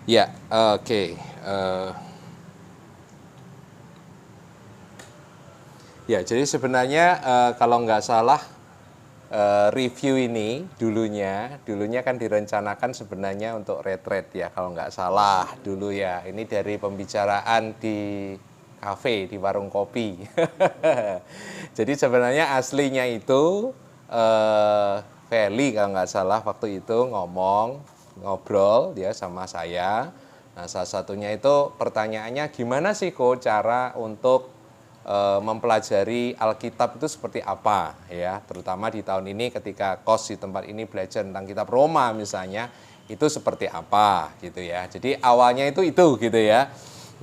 Ya, oke. Ya, jadi sebenarnya kalau nggak salah review ini dulunya kan direncanakan sebenarnya untuk retreat ya, kalau nggak salah dulu ya. Ini dari pembicaraan di kafe, di warung kopi. Jadi sebenarnya aslinya itu Feli kalau nggak salah waktu itu ngobrol dia sama saya. Nah, salah satunya itu pertanyaannya, gimana sih kok cara untuk mempelajari Alkitab itu seperti apa ya, terutama di tahun ini ketika kos di tempat ini belajar tentang kitab Roma misalnya, itu seperti apa gitu ya. Jadi awalnya itu gitu ya.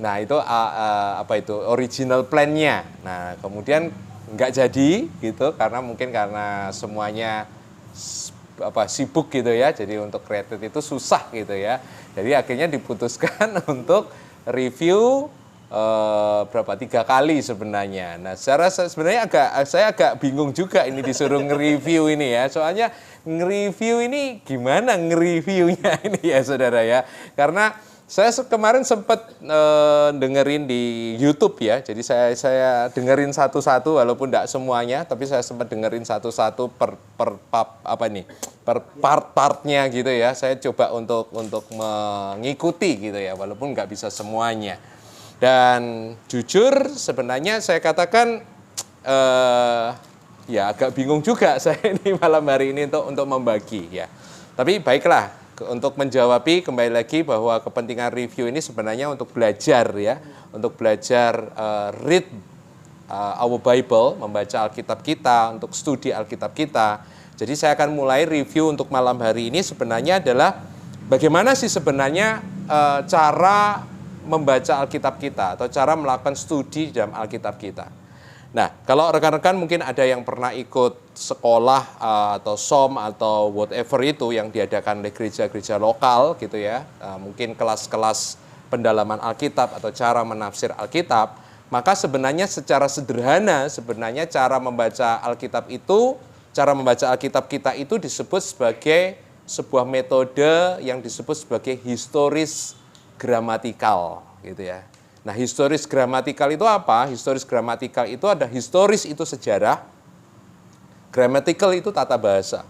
Nah, itu apa itu original plan-nya. Nah, kemudian nggak jadi gitu karena semuanya sibuk gitu ya. Jadi untuk retreat itu susah gitu ya. Jadi akhirnya diputuskan untuk review berapa 3 kali sebenarnya. Nah, sebenarnya saya agak bingung juga ini disuruh nge-review ini ya. Soalnya nge-review ini gimana nge-reviewnya ini ya saudara ya. Karena saya kemarin sempat dengerin di YouTube ya. Jadi saya dengerin satu-satu walaupun tidak semuanya, tapi saya sempat dengerin satu-satu per part-partnya gitu ya. Saya coba untuk mengikuti gitu ya, walaupun nggak bisa semuanya. Dan jujur sebenarnya saya katakan ya agak bingung juga saya ini malam hari ini untuk membagi ya. Tapi baiklah, untuk menjawabi kembali lagi bahwa kepentingan review ini sebenarnya untuk belajar ya, untuk belajar read our Bible, membaca Alkitab kita, untuk studi Alkitab kita. Jadi saya akan mulai review untuk malam hari ini sebenarnya adalah bagaimana sih sebenarnya cara membaca Alkitab kita atau cara melakukan studi dalam Alkitab kita. Nah, kalau rekan-rekan mungkin ada yang pernah ikut sekolah atau SOM atau whatever itu yang diadakan oleh gereja-gereja lokal gitu ya, mungkin kelas-kelas pendalaman Alkitab atau cara menafsir Alkitab, maka sebenarnya secara sederhana sebenarnya cara membaca Alkitab kita itu disebut sebagai sebuah metode yang disebut sebagai historis gramatikal gitu ya. Nah, historis gramatikal itu apa? Historis gramatikal itu ada historis itu sejarah, grammatical itu tata bahasa.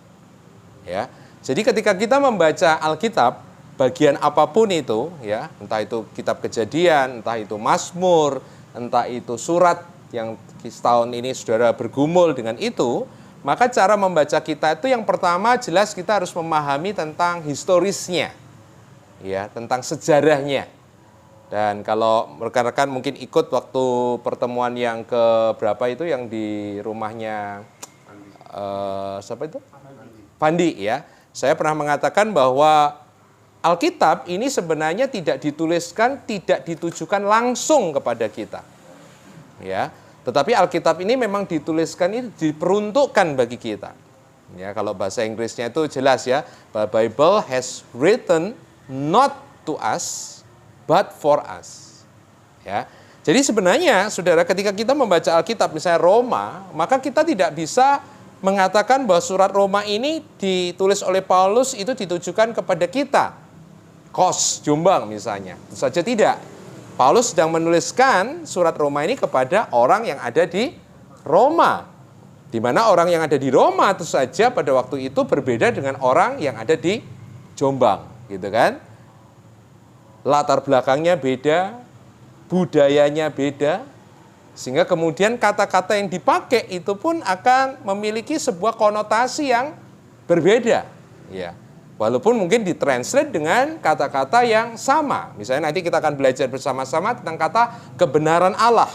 Ya. Jadi ketika kita membaca Alkitab, bagian apapun itu ya, entah itu kitab Kejadian, entah itu Mazmur, entah itu surat yang setahun ini saudara bergumul dengan itu, maka cara membaca kita itu yang pertama jelas kita harus memahami tentang historisnya. Ya, tentang sejarahnya. Dan kalau rekan-rekan mungkin ikut waktu pertemuan yang ke berapa itu yang di rumahnya siapa itu? Fandi ya. Saya pernah mengatakan bahwa Alkitab ini sebenarnya tidak dituliskan, tidak ditujukan langsung kepada kita. Ya, tetapi Alkitab ini memang dituliskan, ini diperuntukkan bagi kita. Ya, kalau bahasa Inggrisnya itu jelas ya, the Bible has written not to us, but for us. Ya. Jadi sebenarnya, saudara, ketika kita membaca Alkitab, misalnya Roma, maka kita tidak bisa mengatakan bahwa surat Roma ini ditulis oleh Paulus itu ditujukan kepada kita. Kos, Jombang misalnya. Itu saja tidak. Paulus sedang menuliskan surat Roma ini kepada orang yang ada di Roma. Di mana orang yang ada di Roma itu saja pada waktu itu berbeda dengan orang yang ada di Jombang. Gitu kan, latar belakangnya beda, budayanya beda, sehingga kemudian kata-kata yang dipakai itu pun akan memiliki sebuah konotasi yang berbeda, ya. Walaupun mungkin ditranslate dengan kata-kata yang sama. Misalnya nanti kita akan belajar bersama-sama tentang kata kebenaran Allah.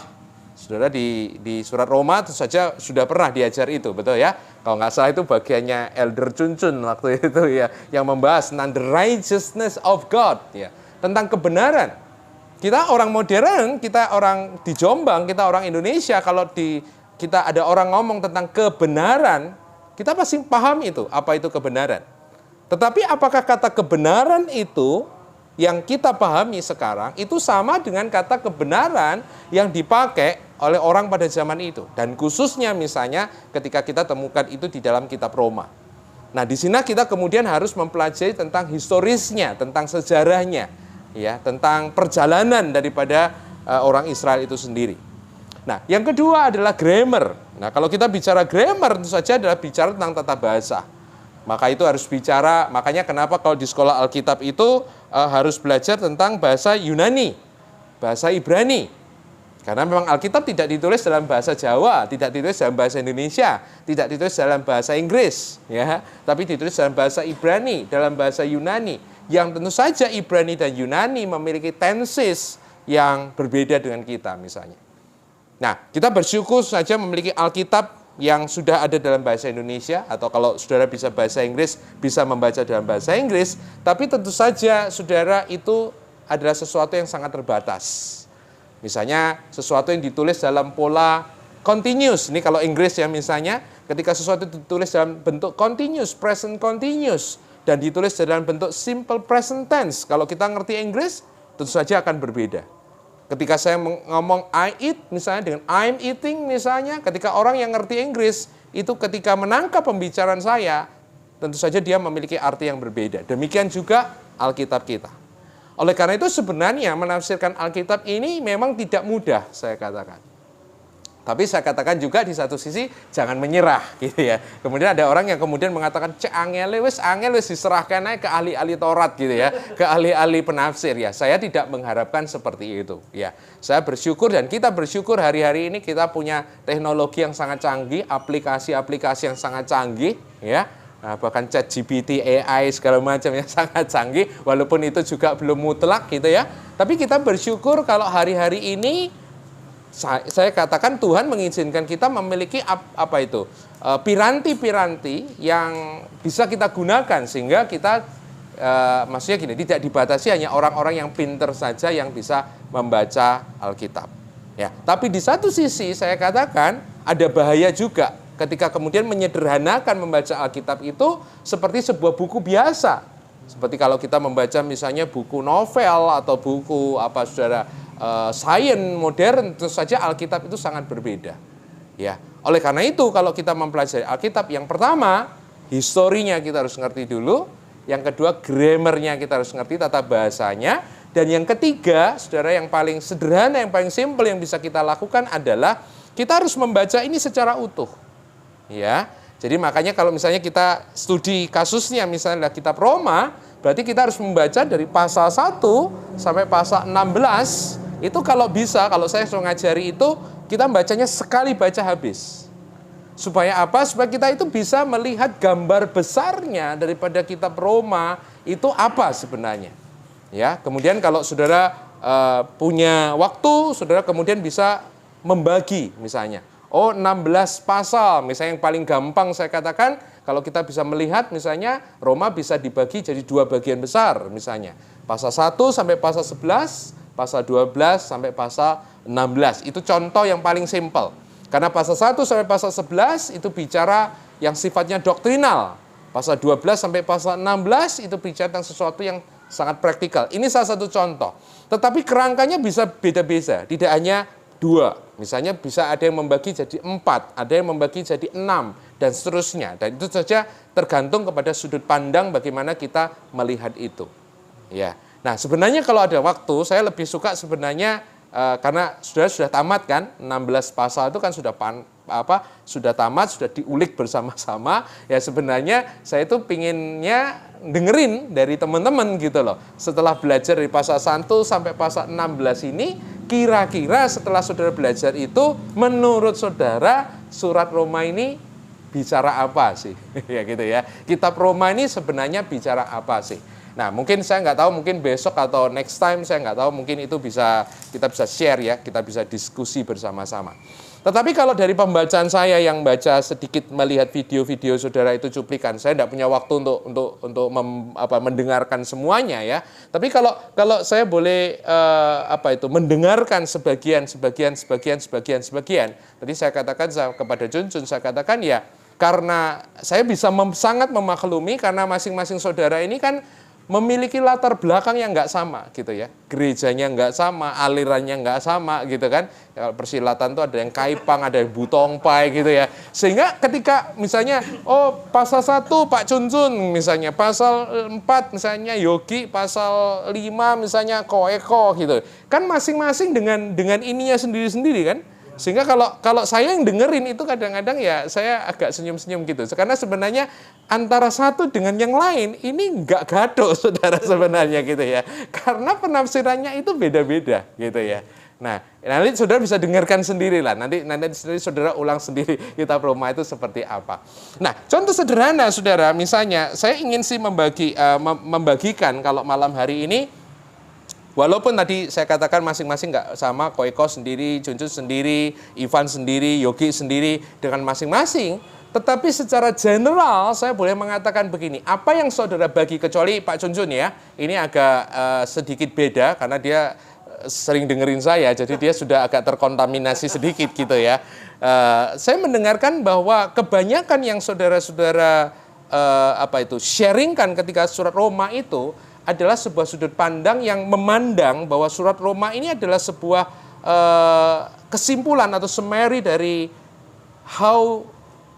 Saudara di surat Roma itu saja sudah pernah diajar itu, betul ya? Kalau nggak salah itu bagiannya Elder Cuncun waktu itu ya, yang membahas tentang the righteousness of God ya, tentang kebenaran. Kita orang modern, kita orang di Jombang, kita orang Indonesia, kalau kita ada orang ngomong tentang kebenaran, kita pasti paham itu, apa itu kebenaran. Tetapi apakah kata kebenaran itu yang kita pahami sekarang itu sama dengan kata kebenaran yang dipakai oleh orang pada zaman itu, dan khususnya misalnya ketika kita temukan itu di dalam kitab Roma. Nah, di sini kita kemudian harus mempelajari tentang historisnya, tentang sejarahnya. ya, tentang perjalanan daripada orang Israel itu sendiri. Nah, yang kedua adalah grammar. Nah, kalau kita bicara grammar tentu saja adalah bicara tentang tata bahasa. Maka itu harus bicara, makanya kenapa kalau di sekolah Alkitab itu harus belajar tentang bahasa Yunani, bahasa Ibrani. Karena memang Alkitab tidak ditulis dalam bahasa Jawa, tidak ditulis dalam bahasa Indonesia, tidak ditulis dalam bahasa Inggris, ya, tapi ditulis dalam bahasa Ibrani, dalam bahasa Yunani. Yang tentu saja Ibrani dan Yunani memiliki tenses yang berbeda dengan kita misalnya. Nah, kita bersyukur saja memiliki Alkitab yang sudah ada dalam bahasa Indonesia, atau kalau saudara bisa bahasa Inggris, bisa membaca dalam bahasa Inggris, tapi tentu saja saudara itu adalah sesuatu yang sangat terbatas. Misalnya sesuatu yang ditulis dalam pola continuous, ini kalau Inggris ya misalnya, ketika sesuatu ditulis dalam bentuk continuous, present continuous, dan ditulis dalam bentuk simple present tense, kalau kita ngerti Inggris, tentu saja akan berbeda. Ketika saya ngomong I eat misalnya dengan I'm eating misalnya, ketika orang yang ngerti Inggris itu ketika menangkap pembicaraan saya, tentu saja dia memiliki arti yang berbeda. Demikian juga Alkitab kita. Oleh karena itu sebenarnya menafsirkan Alkitab ini memang tidak mudah, saya katakan. Tapi saya katakan juga di satu sisi jangan menyerah gitu ya. Kemudian ada orang yang kemudian mengatakan angel wis diserahkan aja ke ahli-ahli Taurat gitu ya, ke ahli-ahli penafsir ya. Saya tidak mengharapkan seperti itu ya. Saya bersyukur dan kita bersyukur hari-hari ini kita punya teknologi yang sangat canggih, aplikasi-aplikasi yang sangat canggih ya. Nah, bahkan ChatGPT, AI segala macam yang sangat canggih, walaupun itu juga belum mutlak gitu ya. Tapi kita bersyukur kalau hari-hari ini saya katakan Tuhan mengizinkan kita memiliki piranti-piranti yang bisa kita gunakan sehingga kita maksudnya gini, tidak dibatasi hanya orang-orang yang pinter saja yang bisa membaca Alkitab. Ya, tapi di satu sisi saya katakan ada bahaya juga ketika kemudian menyederhanakan membaca Alkitab itu seperti sebuah buku biasa. Seperti kalau kita membaca misalnya buku novel atau buku saudara sains modern, tentu saja Alkitab itu sangat berbeda. Ya, oleh karena itu kalau kita mempelajari Alkitab, yang pertama historinya kita harus ngerti dulu, yang kedua grammarnya kita harus ngerti, tata bahasanya, dan yang ketiga, saudara, yang paling sederhana, yang paling simpel yang bisa kita lakukan adalah kita harus membaca ini secara utuh. Ya, jadi makanya kalau misalnya kita studi kasusnya misalnya kitab Roma, berarti kita harus membaca dari pasal 1 sampai pasal 16. Itu kalau bisa, kalau saya suruh ngajari itu, kita bacanya sekali baca habis. Supaya apa? Supaya kita itu bisa melihat gambar besarnya daripada kitab Roma itu apa sebenarnya. Ya, kemudian kalau saudara punya waktu, saudara kemudian bisa membagi misalnya. 16 pasal, misalnya yang paling gampang saya katakan, kalau kita bisa melihat misalnya Roma bisa dibagi jadi 2 bagian besar misalnya. Pasal 1 sampai pasal 11, pasal 12 sampai pasal 16. Itu contoh yang paling simpel. Karena pasal 1 sampai pasal 11 itu bicara yang sifatnya doktrinal. Pasal 12 sampai pasal 16 itu bicara tentang sesuatu yang sangat praktikal. Ini salah satu contoh. Tetapi kerangkanya bisa beda-beda, tidak hanya 2. Misalnya bisa ada yang membagi jadi 4, ada yang membagi jadi 6, dan seterusnya. Dan itu saja tergantung kepada sudut pandang bagaimana kita melihat itu. Ya. Nah, sebenarnya kalau ada waktu, saya lebih suka sebenarnya karena sudah tamat kan, 16 pasal itu kan sudah tamat, sudah diulik bersama-sama. Ya sebenarnya saya itu pinginnya dengerin dari teman-teman gitu loh. Setelah belajar dari pasal 1 sampai pasal 16 ini, kira-kira setelah saudara belajar itu, menurut saudara surat Roma ini bicara apa sih? Ya gitu ya. Kitab Roma ini sebenarnya bicara apa sih? Nah, mungkin saya nggak tahu, mungkin besok atau next time saya nggak tahu, mungkin itu kita bisa share ya, kita bisa diskusi bersama-sama. Tetapi kalau dari pembacaan saya yang baca sedikit melihat video-video saudara itu cuplikan, saya tidak punya waktu untuk mendengarkan semuanya ya. Tapi kalau saya boleh mendengarkan sebagian. Tadi saya katakan kepada Junjun, saya katakan ya karena saya bisa sangat memaklumi karena masing-masing saudara ini kan memiliki latar belakang yang nggak sama gitu ya. Gerejanya nggak sama, alirannya nggak sama gitu kan. Kalau persilatan tuh ada yang Kaipang, ada yang Butongpai gitu ya. Sehingga ketika misalnya, pasal 1 Pak Cuncun misalnya, pasal 4 misalnya Yogi, pasal 5 misalnya Koeko gitu. Kan masing-masing dengan ininya sendiri-sendiri kan. Sehingga kalau saya yang dengerin itu kadang-kadang ya saya agak senyum-senyum gitu. Karena sebenarnya antara satu dengan yang lain ini nggak gaduh saudara sebenarnya gitu ya. Karena penafsirannya itu beda-beda gitu ya. Nah, nanti saudara bisa dengarkan sendiri lah. Nanti saudara ulang sendiri kitab Roma itu seperti apa. Nah, contoh sederhana saudara, misalnya saya ingin sih membagikan kalau malam hari ini. Walaupun tadi saya katakan masing-masing nggak sama, Koeko sendiri, Cuncun sendiri, Ivan sendiri, Yogi sendiri dengan masing-masing, tetapi secara general saya boleh mengatakan begini, apa yang saudara bagi kecuali Pak Cuncun ya, ini agak sedikit beda karena dia sering dengerin saya, jadi dia sudah agak terkontaminasi sedikit gitu ya. Saya mendengarkan bahwa kebanyakan yang saudara-saudara sharingkan ketika surat Roma itu adalah sebuah sudut pandang yang memandang bahwa surat Roma ini adalah sebuah kesimpulan atau summary dari how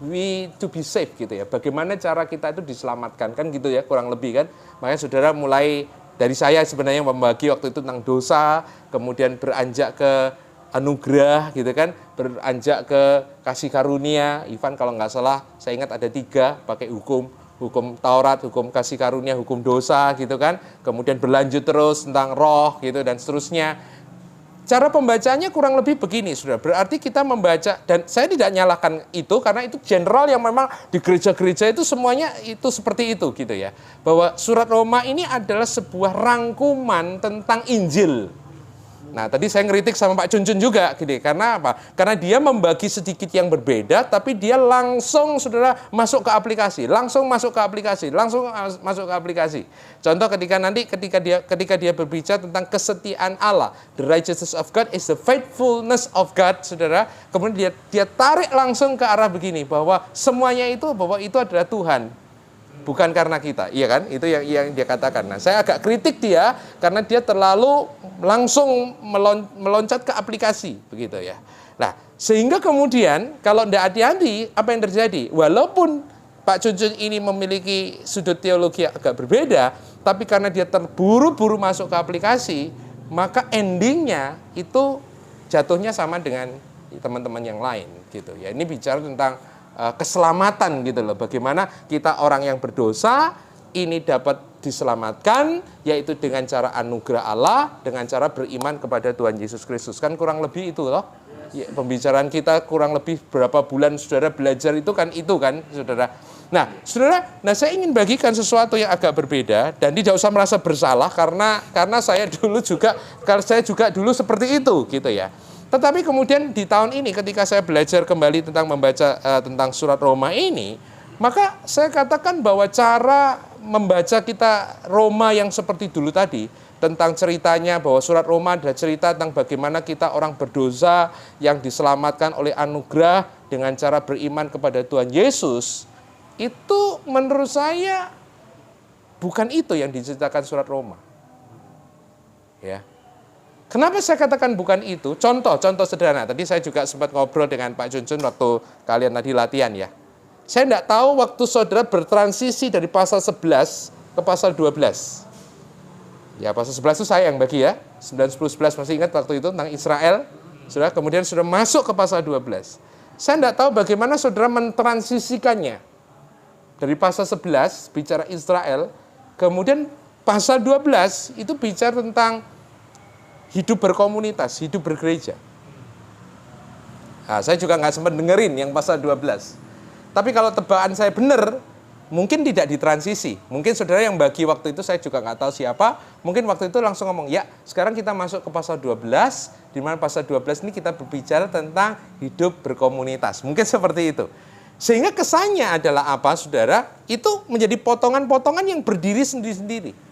we to be saved gitu ya. Bagaimana cara kita itu diselamatkan kan gitu ya, kurang lebih kan. Makanya saudara mulai dari saya sebenarnya membagi waktu itu tentang dosa, kemudian beranjak ke anugerah gitu kan, beranjak ke kasih karunia. Ivan kalau nggak salah saya ingat ada 3 pakai hukum Taurat, hukum kasih karunia, hukum dosa gitu kan. Kemudian berlanjut terus tentang roh gitu dan seterusnya. Cara pembacanya kurang lebih begini, saudara. Berarti kita membaca, dan saya tidak nyalahkan itu karena itu general yang memang di gereja-gereja itu semuanya itu seperti itu gitu ya. Bahwa surat Roma ini adalah sebuah rangkuman tentang Injil. Nah, tadi saya ngeritik sama Pak Cuncun juga, gitu. Karena apa? Karena dia membagi sedikit yang berbeda, tapi dia langsung, saudara, masuk ke aplikasi. Contoh ketika dia berbicara tentang kesetiaan Allah, the righteousness of God is the faithfulness of God, saudara. Kemudian dia tarik langsung ke arah begini, bahwa semuanya itu, bahwa itu adalah Tuhan. Bukan karena kita, iya kan? Itu yang dia katakan. Nah, saya agak kritik dia karena dia terlalu langsung meloncat ke aplikasi, begitu ya. Nah, sehingga kemudian kalau tidak hati-hati, apa yang terjadi? Walaupun Pak Cuncun ini memiliki sudut teologi yang agak berbeda, tapi karena dia terburu-buru masuk ke aplikasi, maka endingnya itu jatuhnya sama dengan teman-teman yang lain, gitu ya. Ini bicara tentang keselamatan gitu loh. Bagaimana kita orang yang berdosa ini dapat diselamatkan, yaitu dengan cara anugerah Allah, dengan cara beriman kepada Tuhan Yesus Kristus. Kan kurang lebih itu loh. Ya, pembicaraan kita kurang lebih berapa bulan saudara belajar itu kan saudara. Nah, saudara, saya ingin bagikan sesuatu yang agak berbeda dan tidak usah merasa bersalah karena saya juga dulu seperti itu gitu ya. Tetapi kemudian di tahun ini ketika saya belajar kembali tentang membaca tentang surat Roma ini, maka saya katakan bahwa cara membaca kita Roma yang seperti dulu tadi, tentang ceritanya bahwa surat Roma adalah cerita tentang bagaimana kita orang berdosa yang diselamatkan oleh anugerah dengan cara beriman kepada Tuhan Yesus, itu menurut saya bukan itu yang diceritakan surat Roma. Ya. Kenapa saya katakan bukan itu? Contoh sederhana. Tadi saya juga sempat ngobrol dengan Pak Cuncun waktu kalian tadi latihan ya. Saya tidak tahu waktu saudara bertransisi dari pasal 11 ke pasal 12. Ya, pasal 11 itu saya yang bagi ya. 9, 10, 11 masih ingat waktu itu tentang Israel. Saudara, kemudian sudah masuk ke pasal 12. Saya tidak tahu bagaimana saudara mentransisikannya. Dari pasal 11 bicara Israel, kemudian pasal 12 itu bicara tentang hidup berkomunitas, hidup bergereja. Nah, saya juga nggak sempat dengerin yang pasal 12. Tapi kalau tebakan saya benar, mungkin tidak ditransisi. Mungkin saudara yang bagi waktu itu saya juga nggak tahu siapa. Mungkin waktu itu langsung ngomong, ya sekarang kita masuk ke pasal 12, di mana pasal 12 ini kita berbicara tentang hidup berkomunitas. Mungkin seperti itu. Sehingga kesannya adalah apa, saudara? Itu menjadi potongan-potongan yang berdiri sendiri-sendiri.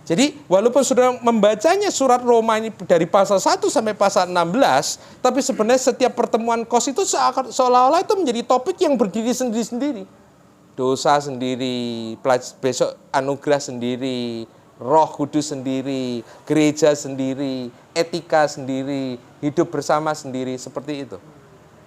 Jadi walaupun sudah membacanya surat Roma ini dari pasal 1 sampai pasal 16, tapi sebenarnya setiap pertemuan KOS itu seolah-olah itu menjadi topik yang berdiri sendiri-sendiri. dosa sendiri, besok anugerah sendiri, Roh Kudus sendiri, gereja sendiri, etika sendiri, hidup bersama sendiri, seperti itu.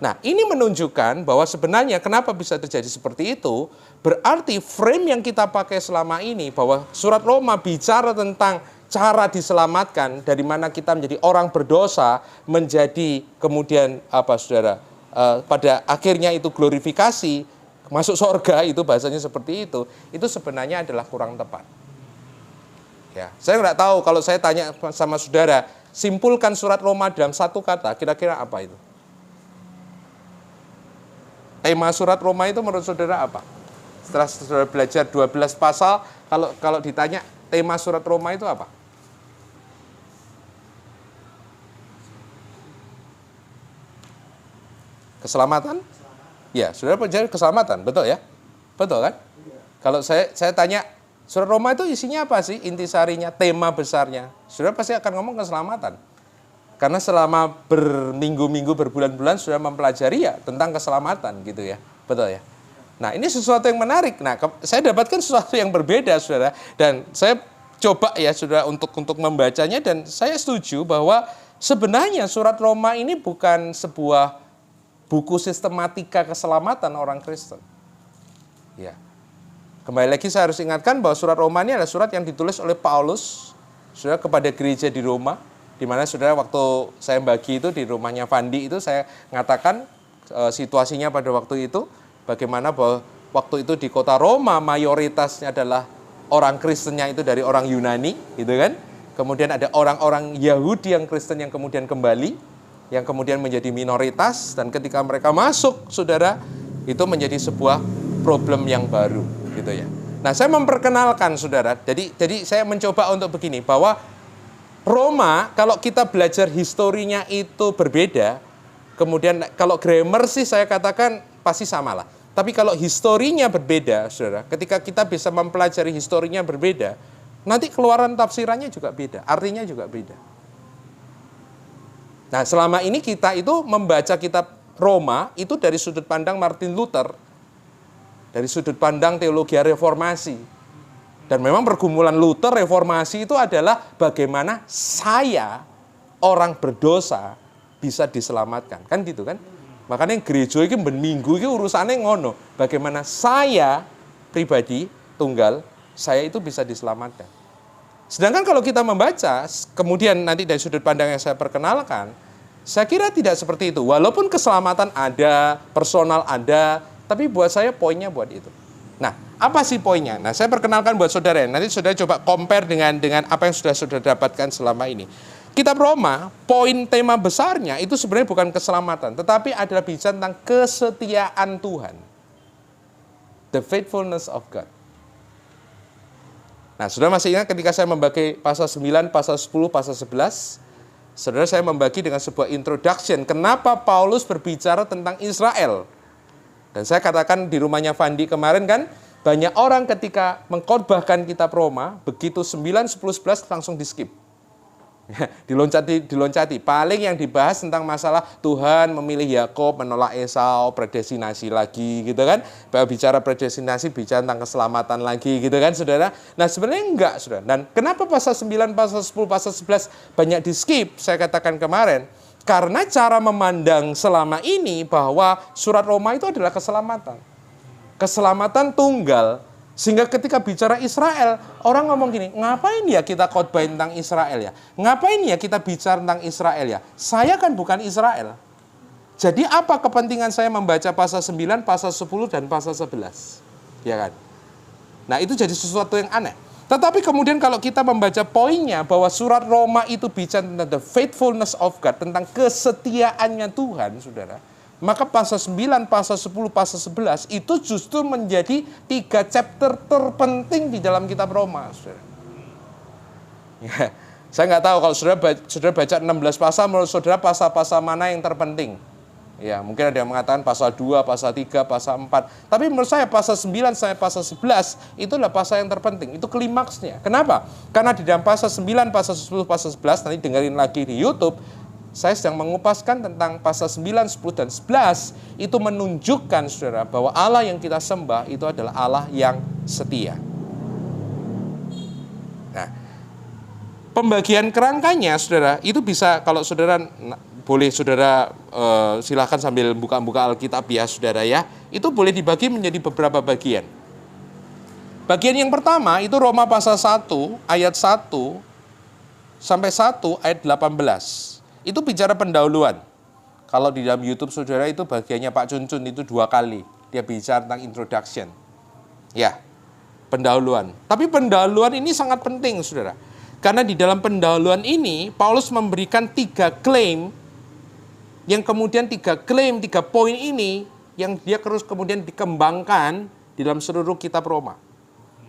Nah, ini menunjukkan bahwa sebenarnya kenapa bisa terjadi seperti itu, berarti frame yang kita pakai selama ini, bahwa surat Roma bicara tentang cara diselamatkan, dari mana kita menjadi orang berdosa, menjadi kemudian, saudara, pada akhirnya itu glorifikasi, masuk surga, itu bahasanya seperti itu sebenarnya adalah kurang tepat. Ya, saya nggak tahu kalau saya tanya sama saudara, simpulkan surat Roma dalam satu kata, kira-kira apa itu? Tema surat Roma itu menurut saudara apa? Setelah saudara belajar 12 pasal, kalau ditanya tema surat Roma itu apa? Keselamatan? Ya, saudara belajar keselamatan, betul ya? Betul kan? Kalau saya tanya, surat Roma itu isinya apa sih? Intisarinya, tema besarnya. Saudara pasti akan ngomong keselamatan. Karena selama berminggu-minggu, berbulan-bulan sudah mempelajari ya tentang keselamatan gitu ya. Betul ya? Nah, ini sesuatu yang menarik. Nah, saya dapatkan sesuatu yang berbeda, saudara. Dan saya coba ya, saudara, untuk membacanya. Dan saya setuju bahwa sebenarnya surat Roma ini bukan sebuah buku sistematika keselamatan orang Kristen. Ya. Kembali lagi saya harus ingatkan bahwa surat Roma ini adalah surat yang ditulis oleh Paulus, saudara, kepada gereja di Roma. Di mana saudara waktu saya bagi itu di rumahnya Fandi itu saya mengatakan situasinya pada waktu itu bagaimana bahwa waktu itu di kota Roma mayoritasnya adalah orang Kristennya itu dari orang Yunani gitu kan. Kemudian ada orang-orang Yahudi yang Kristen yang kemudian kembali, yang kemudian menjadi minoritas, dan ketika mereka masuk saudara itu menjadi sebuah problem yang baru gitu ya. Nah, saya memperkenalkan saudara. Jadi saya mencoba untuk begini bahwa Roma, kalau kita belajar historinya itu berbeda, kemudian kalau grammar sih saya katakan pasti sama lah. Tapi kalau historinya berbeda, saudara, ketika kita bisa mempelajari historinya berbeda, nanti keluaran tafsirannya juga beda, artinya juga beda. Nah, selama ini kita itu membaca kitab Roma itu dari sudut pandang Martin Luther, dari sudut pandang teologi reformasi. Dan memang pergumulan Luther reformasi itu adalah bagaimana saya, orang berdosa, bisa diselamatkan. Kan gitu kan? Makanya gereja ini berminggu ini urusannya ngono. Bagaimana saya pribadi, tunggal, saya itu bisa diselamatkan. Sedangkan kalau kita membaca, kemudian nanti dari sudut pandang yang saya perkenalkan, saya kira tidak seperti itu. Walaupun keselamatan ada, personal ada, tapi buat saya poinnya buat itu. Nah, apa sih poinnya? Nah, saya perkenalkan buat saudara. Nanti saudara coba compare dengan apa yang sudah saudara dapatkan selama ini. Kitab Roma, poin tema besarnya itu sebenarnya bukan keselamatan, tetapi adalah bicara tentang kesetiaan Tuhan. The faithfulness of God. Nah, saudara masih ingat ketika saya membagi pasal 9, pasal 10, pasal 11, saudara saya membagi dengan sebuah introduction. Kenapa Paulus berbicara tentang Israel? Dan saya katakan di rumahnya Fandi kemarin kan, banyak orang ketika mengkhotbahkan kitab Roma, begitu 9, 10, 11 langsung di skip. Diloncati. Paling yang dibahas tentang masalah Tuhan memilih Yakub, menolak Esau, predestinasi lagi gitu kan. Bicara predestinasi, bicara tentang keselamatan lagi gitu kan saudara. Nah sebenarnya enggak saudara. Dan kenapa pasal 9, pasal 10, pasal 11 banyak di skip, saya katakan kemarin. Karena cara memandang selama ini bahwa surat Roma itu adalah keselamatan. Keselamatan tunggal. Sehingga ketika bicara Israel, orang ngomong gini, ngapain ya kita khotbah tentang Israel ya? Ngapain ya kita bicara tentang Israel ya? Saya kan bukan Israel. Jadi apa kepentingan saya membaca pasal 9, pasal 10, dan pasal 11? Ya kan? Nah itu jadi sesuatu yang aneh. Tetapi kemudian kalau kita membaca poinnya bahwa surat Roma itu bicara tentang the faithfulness of God, tentang kesetiaannya Tuhan, saudara. Maka pasal 9, pasal 10, pasal 11 itu justru menjadi 3 chapter terpenting di dalam kitab Roma, saudara. Ya, saya nggak tahu kalau saudara baca 16 pasal, menurut saudara pasal-pasal mana yang terpenting? Ya, mungkin ada yang mengatakan pasal 2, pasal 3, pasal 4. Tapi menurut saya pasal 9 sampai pasal 11 itu adalah pasal yang terpenting. Itu klimaksnya. Kenapa? Karena di dalam pasal 9, pasal 10, pasal 11, nanti dengerin lagi di YouTube, saya sedang mengupaskan tentang pasal 9, 10, dan 11, itu menunjukkan, saudara, bahwa Allah yang kita sembah itu adalah Allah yang setia. Nah, pembagian kerangkanya, saudara, itu bisa, kalau saudara, boleh saudara silakan sambil buka-buka Alkitab ya, saudara ya, itu boleh dibagi menjadi beberapa bagian. Bagian yang pertama itu Roma pasal 1 ayat 1 sampai 1 ayat 18. Itu bicara pendahuluan. Kalau di dalam YouTube saudara itu bagiannya Pak Cuncun itu 2 kali. Dia bicara tentang introduction. Ya, pendahuluan. Tapi pendahuluan ini sangat penting, saudara. Karena di dalam pendahuluan ini Paulus memberikan 3 klaim, yang kemudian 3 klaim, 3 poin ini yang dia terus kemudian dikembangkan di dalam seluruh kitab Roma.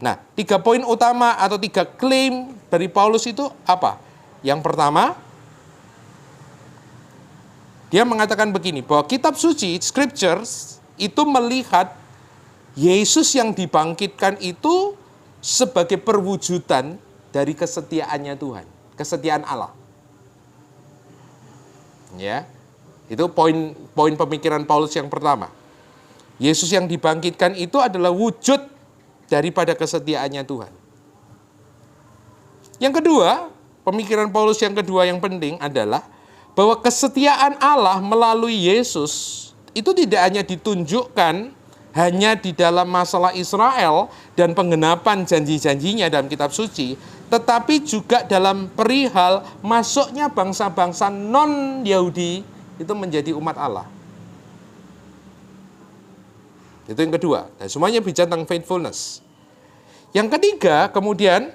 Nah, 3 poin utama atau 3 klaim dari Paulus itu apa? Yang pertama, dia mengatakan begini, bahwa kitab suci, scriptures, itu melihat Yesus yang dibangkitkan itu sebagai perwujudan dari kesetiaannya Tuhan, kesetiaan Allah. Ya, itu poin pemikiran Paulus yang pertama. Yesus yang dibangkitkan itu adalah wujud daripada kesetiaannya Tuhan. Yang kedua, pemikiran Paulus yang kedua yang penting adalah bahwa kesetiaan Allah melalui Yesus itu tidak hanya ditunjukkan hanya di dalam masalah Israel dan penggenapan janji-janjinya dalam kitab suci, tetapi juga dalam perihal masuknya bangsa-bangsa non-Yahudi itu menjadi umat Allah. Itu yang kedua. Dan semuanya bicara tentang faithfulness. Yang ketiga, kemudian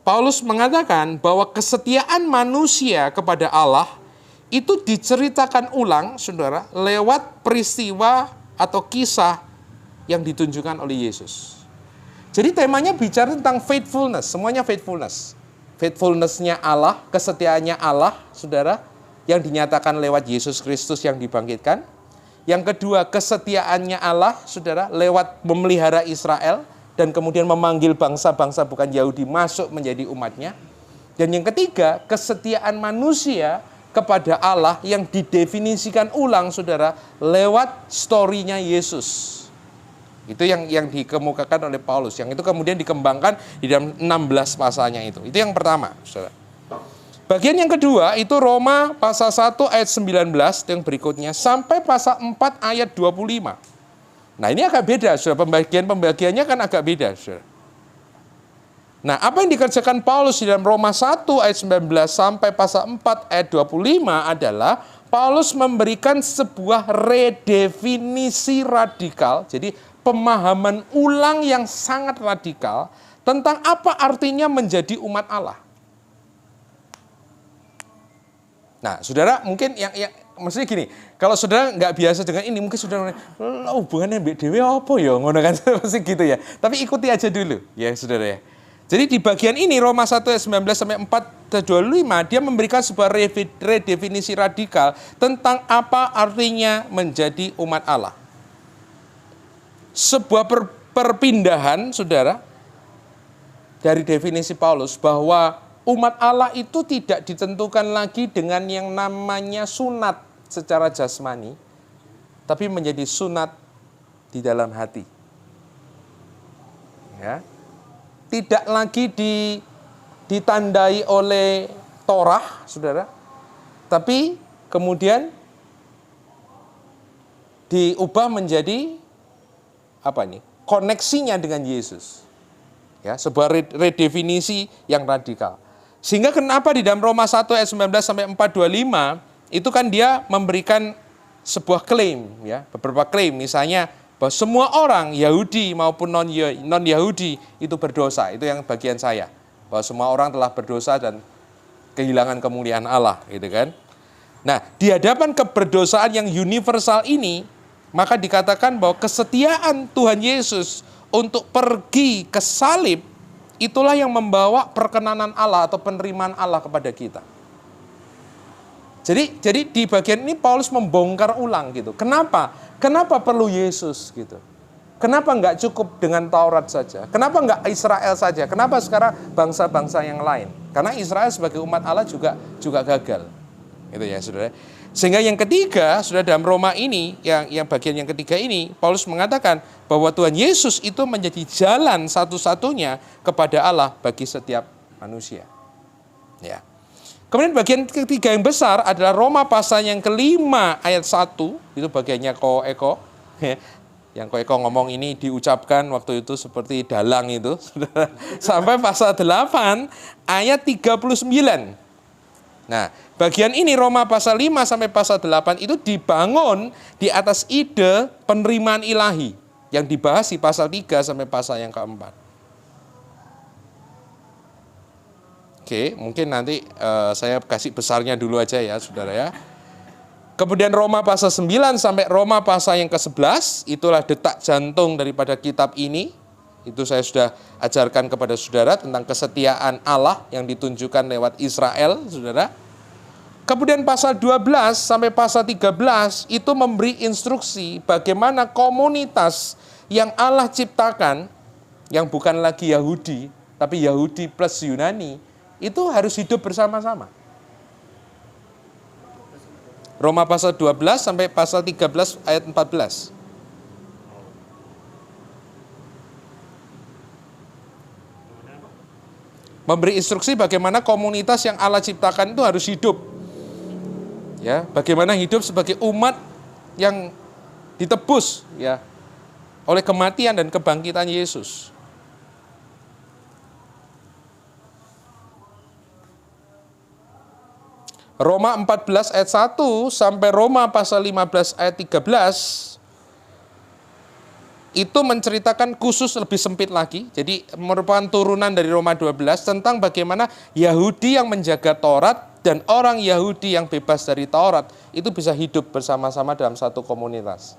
Paulus mengatakan bahwa kesetiaan manusia kepada Allah itu diceritakan ulang, saudara, lewat peristiwa atau kisah yang ditunjukkan oleh Yesus. Jadi temanya bicara tentang faithfulness, semuanya faithfulness. Faithfulness-nya Allah, kesetiaannya Allah, saudara, yang dinyatakan lewat Yesus Kristus yang dibangkitkan. Yang kedua, kesetiaannya Allah, saudara, lewat memelihara Israel dan kemudian memanggil bangsa-bangsa bukan Yahudi masuk menjadi umatnya. Dan yang ketiga, kesetiaan manusia kepada Allah yang didefinisikan ulang, saudara, lewat story-nya Yesus. Itu yang dikemukakan oleh Paulus, yang itu kemudian dikembangkan di dalam 16 pasalnya itu. Itu yang pertama, saudara. Bagian yang kedua itu Roma pasal 1 ayat 19 yang berikutnya sampai pasal 4 ayat 25. Nah, ini agak beda, saudara. Pembagiannya kan agak beda, saudara. Nah, apa yang dikerjakan Paulus di dalam Roma 1 ayat 19 sampai pasal 4 ayat 25 adalah Paulus memberikan sebuah redefinisi radikal, jadi pemahaman ulang yang sangat radikal tentang apa artinya menjadi umat Allah. Nah, saudara mungkin yang maksudnya gini, kalau saudara nggak biasa dengan ini, mungkin saudara hubungannya mbak Dewi apa ya, ngono kan, mesti gitu ya. Tapi ikuti aja dulu, ya saudara ya. Jadi di bagian ini Roma 1 ayat 19 sampai 4 25 dia memberikan sebuah redefinisi radikal tentang apa artinya menjadi umat Allah. Sebuah perpindahan, saudara, dari definisi Paulus bahwa umat Allah itu tidak ditentukan lagi dengan yang namanya sunat secara jasmani, tapi menjadi sunat di dalam hati. Ya. Tidak lagi ditandai oleh Torah, saudara, tapi kemudian diubah menjadi apa nih? Koneksinya dengan Yesus. Ya, sebuah redefinisi yang radikal. Sehingga kenapa di dalam Roma 1 ayat 19 sampai 425 itu kan dia memberikan sebuah klaim, ya, beberapa klaim, misalnya bahwa semua orang Yahudi maupun non-Yahudi itu berdosa. Itu yang bagian saya, bahwa semua orang telah berdosa dan kehilangan kemuliaan Allah, gitu kan. Nah, di hadapan keberdosaan yang universal ini, maka dikatakan bahwa kesetiaan Tuhan Yesus untuk pergi ke salib itulah yang membawa perkenanan Allah atau penerimaan Allah kepada kita. Jadi di bagian ini Paulus membongkar ulang gitu. Kenapa? Kenapa perlu Yesus gitu? Kenapa nggak cukup dengan Taurat saja? Kenapa nggak Israel saja? Kenapa sekarang bangsa-bangsa yang lain? Karena Israel sebagai umat Allah juga gagal. Gitu ya, Saudara. Sehingga yang ketiga, sudah dalam Roma ini, yang bagian yang ketiga ini, Paulus mengatakan bahwa Tuhan Yesus itu menjadi jalan satu-satunya kepada Allah bagi setiap manusia. Ya. Kemudian bagian ketiga yang besar adalah Roma pasal yang kelima ayat 1, itu bagiannya koeko. Yang koeko ngomong ini diucapkan waktu itu seperti dalang itu. Sampai pasal 8 ayat 39. Nah, bagian ini Roma pasal 5 sampai pasal 8 itu dibangun di atas ide penerimaan ilahi yang dibahas di pasal 3 sampai pasal yang keempat. Oke, mungkin nanti saya kasih besarnya dulu aja ya, Saudara ya. Kemudian Roma pasal 9 sampai Roma pasal yang ke-11, itulah detak jantung daripada kitab ini. Itu saya sudah ajarkan kepada saudara tentang kesetiaan Allah yang ditunjukkan lewat Israel, saudara. Kemudian pasal 12 sampai pasal 13 itu memberi instruksi bagaimana komunitas yang Allah ciptakan, yang bukan lagi Yahudi, tapi Yahudi plus Yunani, itu harus hidup bersama-sama. Roma pasal 12 sampai pasal 13 ayat 14. Memberi instruksi bagaimana komunitas yang Allah ciptakan itu harus hidup. Ya, bagaimana hidup sebagai umat yang ditebus ya oleh kematian dan kebangkitan Yesus. Roma 14 ayat 1 sampai Roma pasal 15 ayat 13 itu menceritakan khusus lebih sempit lagi. Jadi merupakan turunan dari Roma 12 tentang bagaimana Yahudi yang menjaga Taurat dan orang Yahudi yang bebas dari Taurat itu bisa hidup bersama-sama dalam satu komunitas.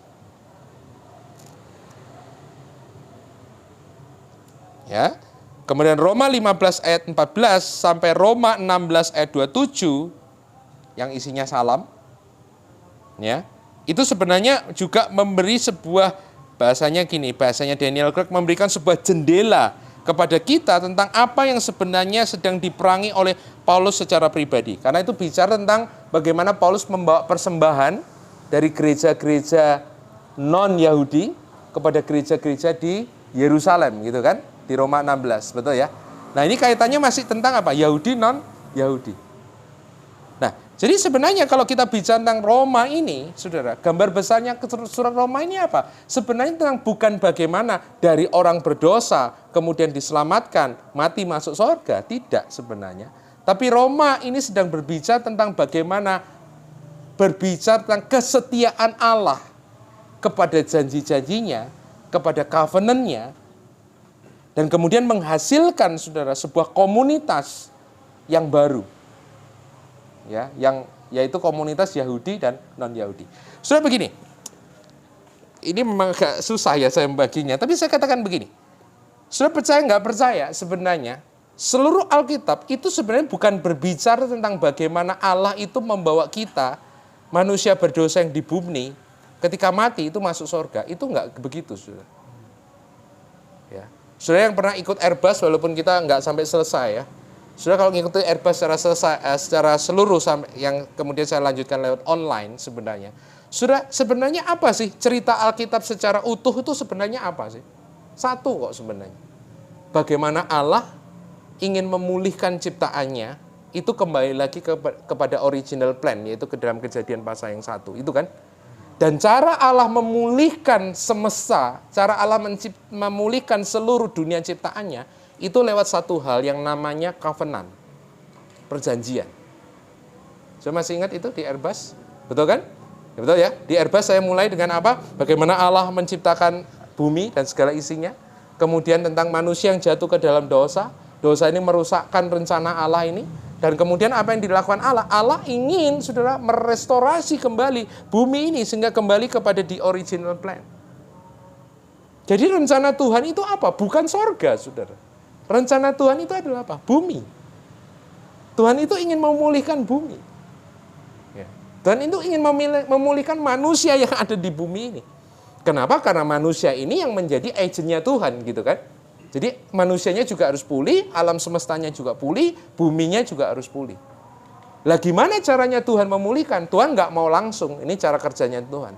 Ya. Kemudian Roma 15 ayat 14 sampai Roma 16 ayat 27 yang isinya salam. Ya. Itu sebenarnya juga memberi sebuah bahasanya Daniel Craig memberikan sebuah jendela kepada kita tentang apa yang sebenarnya sedang diperangi oleh Paulus secara pribadi. Karena itu bicara tentang bagaimana Paulus membawa persembahan dari gereja-gereja non-Yahudi kepada gereja-gereja di Yerusalem, gitu kan? Di Roma 16, betul ya? Nah, ini kaitannya masih tentang apa? Yahudi, non-Yahudi. Nah, jadi sebenarnya kalau kita bicara tentang Roma ini, saudara, gambar besarnya surat Roma ini apa? Sebenarnya tentang bukan bagaimana dari orang berdosa kemudian diselamatkan, mati masuk surga, tidak sebenarnya. Tapi Roma ini sedang berbicara tentang bagaimana berbicara tentang kesetiaan Allah kepada janji-janjinya, kepada covenant-nya, dan kemudian menghasilkan, saudara, sebuah komunitas yang baru. Ya, yang yaitu komunitas Yahudi dan non-Yahudi. Sudah begini, ini memang agak susah ya saya membaginya, tapi saya katakan begini, sudah percaya nggak percaya, sebenarnya seluruh Alkitab itu sebenarnya bukan berbicara tentang bagaimana Allah itu membawa kita, manusia berdosa yang di bumi, ketika mati itu masuk surga, itu nggak begitu, saudara. Ya, saudara yang pernah ikut Airbus, walaupun kita nggak sampai selesai ya, saudara kalau mengikuti Airbus secara seluruh yang kemudian saya lanjutkan lewat online sebenarnya. Saudara, sebenarnya apa sih cerita Alkitab secara utuh itu sebenarnya apa sih? Satu kok sebenarnya. Bagaimana Allah ingin memulihkan ciptaannya itu kembali lagi kepada original plan, yaitu ke dalam Kejadian pasal yang 1. Itu kan? Dan cara Allah memulihkan semesta, cara Allah memulihkan seluruh dunia ciptaannya itu lewat satu hal yang namanya covenant, perjanjian. Saya masih ingat itu di Airbus, betul kan? Ya, betul ya. Di Airbus saya mulai dengan apa? Bagaimana Allah menciptakan bumi dan segala isinya. Kemudian tentang manusia yang jatuh ke dalam dosa. Dosa ini merusakkan rencana Allah ini. Dan kemudian apa yang dilakukan Allah? Allah ingin, saudara, merestorasi kembali bumi ini sehingga kembali kepada the original plan. Jadi rencana Tuhan itu apa? Bukan sorga, saudara. Rencana Tuhan itu adalah apa? Bumi. Tuhan itu ingin memulihkan bumi. Ya. Tuhan itu ingin memulihkan manusia yang ada di bumi ini. Kenapa? Karena manusia ini yang menjadi agentnya Tuhan, gitu kan? Jadi manusianya juga harus pulih, alam semestanya juga pulih, buminya juga harus pulih. Lah gimana caranya Tuhan memulihkan? Tuhan nggak mau langsung, ini cara kerjanya Tuhan.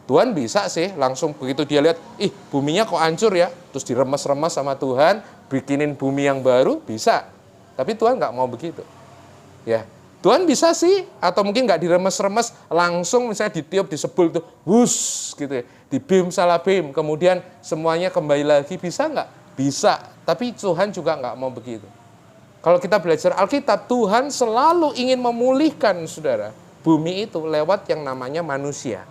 Tuhan bisa sih langsung begitu dia lihat, buminya kok hancur ya, terus diremes-remes sama Tuhan, bikinin bumi yang baru, bisa. Tapi Tuhan nggak mau begitu. Ya, Tuhan bisa sih, atau mungkin nggak diremes-remes, langsung misalnya ditiup, disebul tuh, wus gitu ya, dibim salah bim, kemudian semuanya kembali lagi, bisa nggak? Bisa, tapi Tuhan juga nggak mau begitu. Kalau kita belajar Alkitab, Tuhan selalu ingin memulihkan, saudara, bumi itu lewat yang namanya manusia.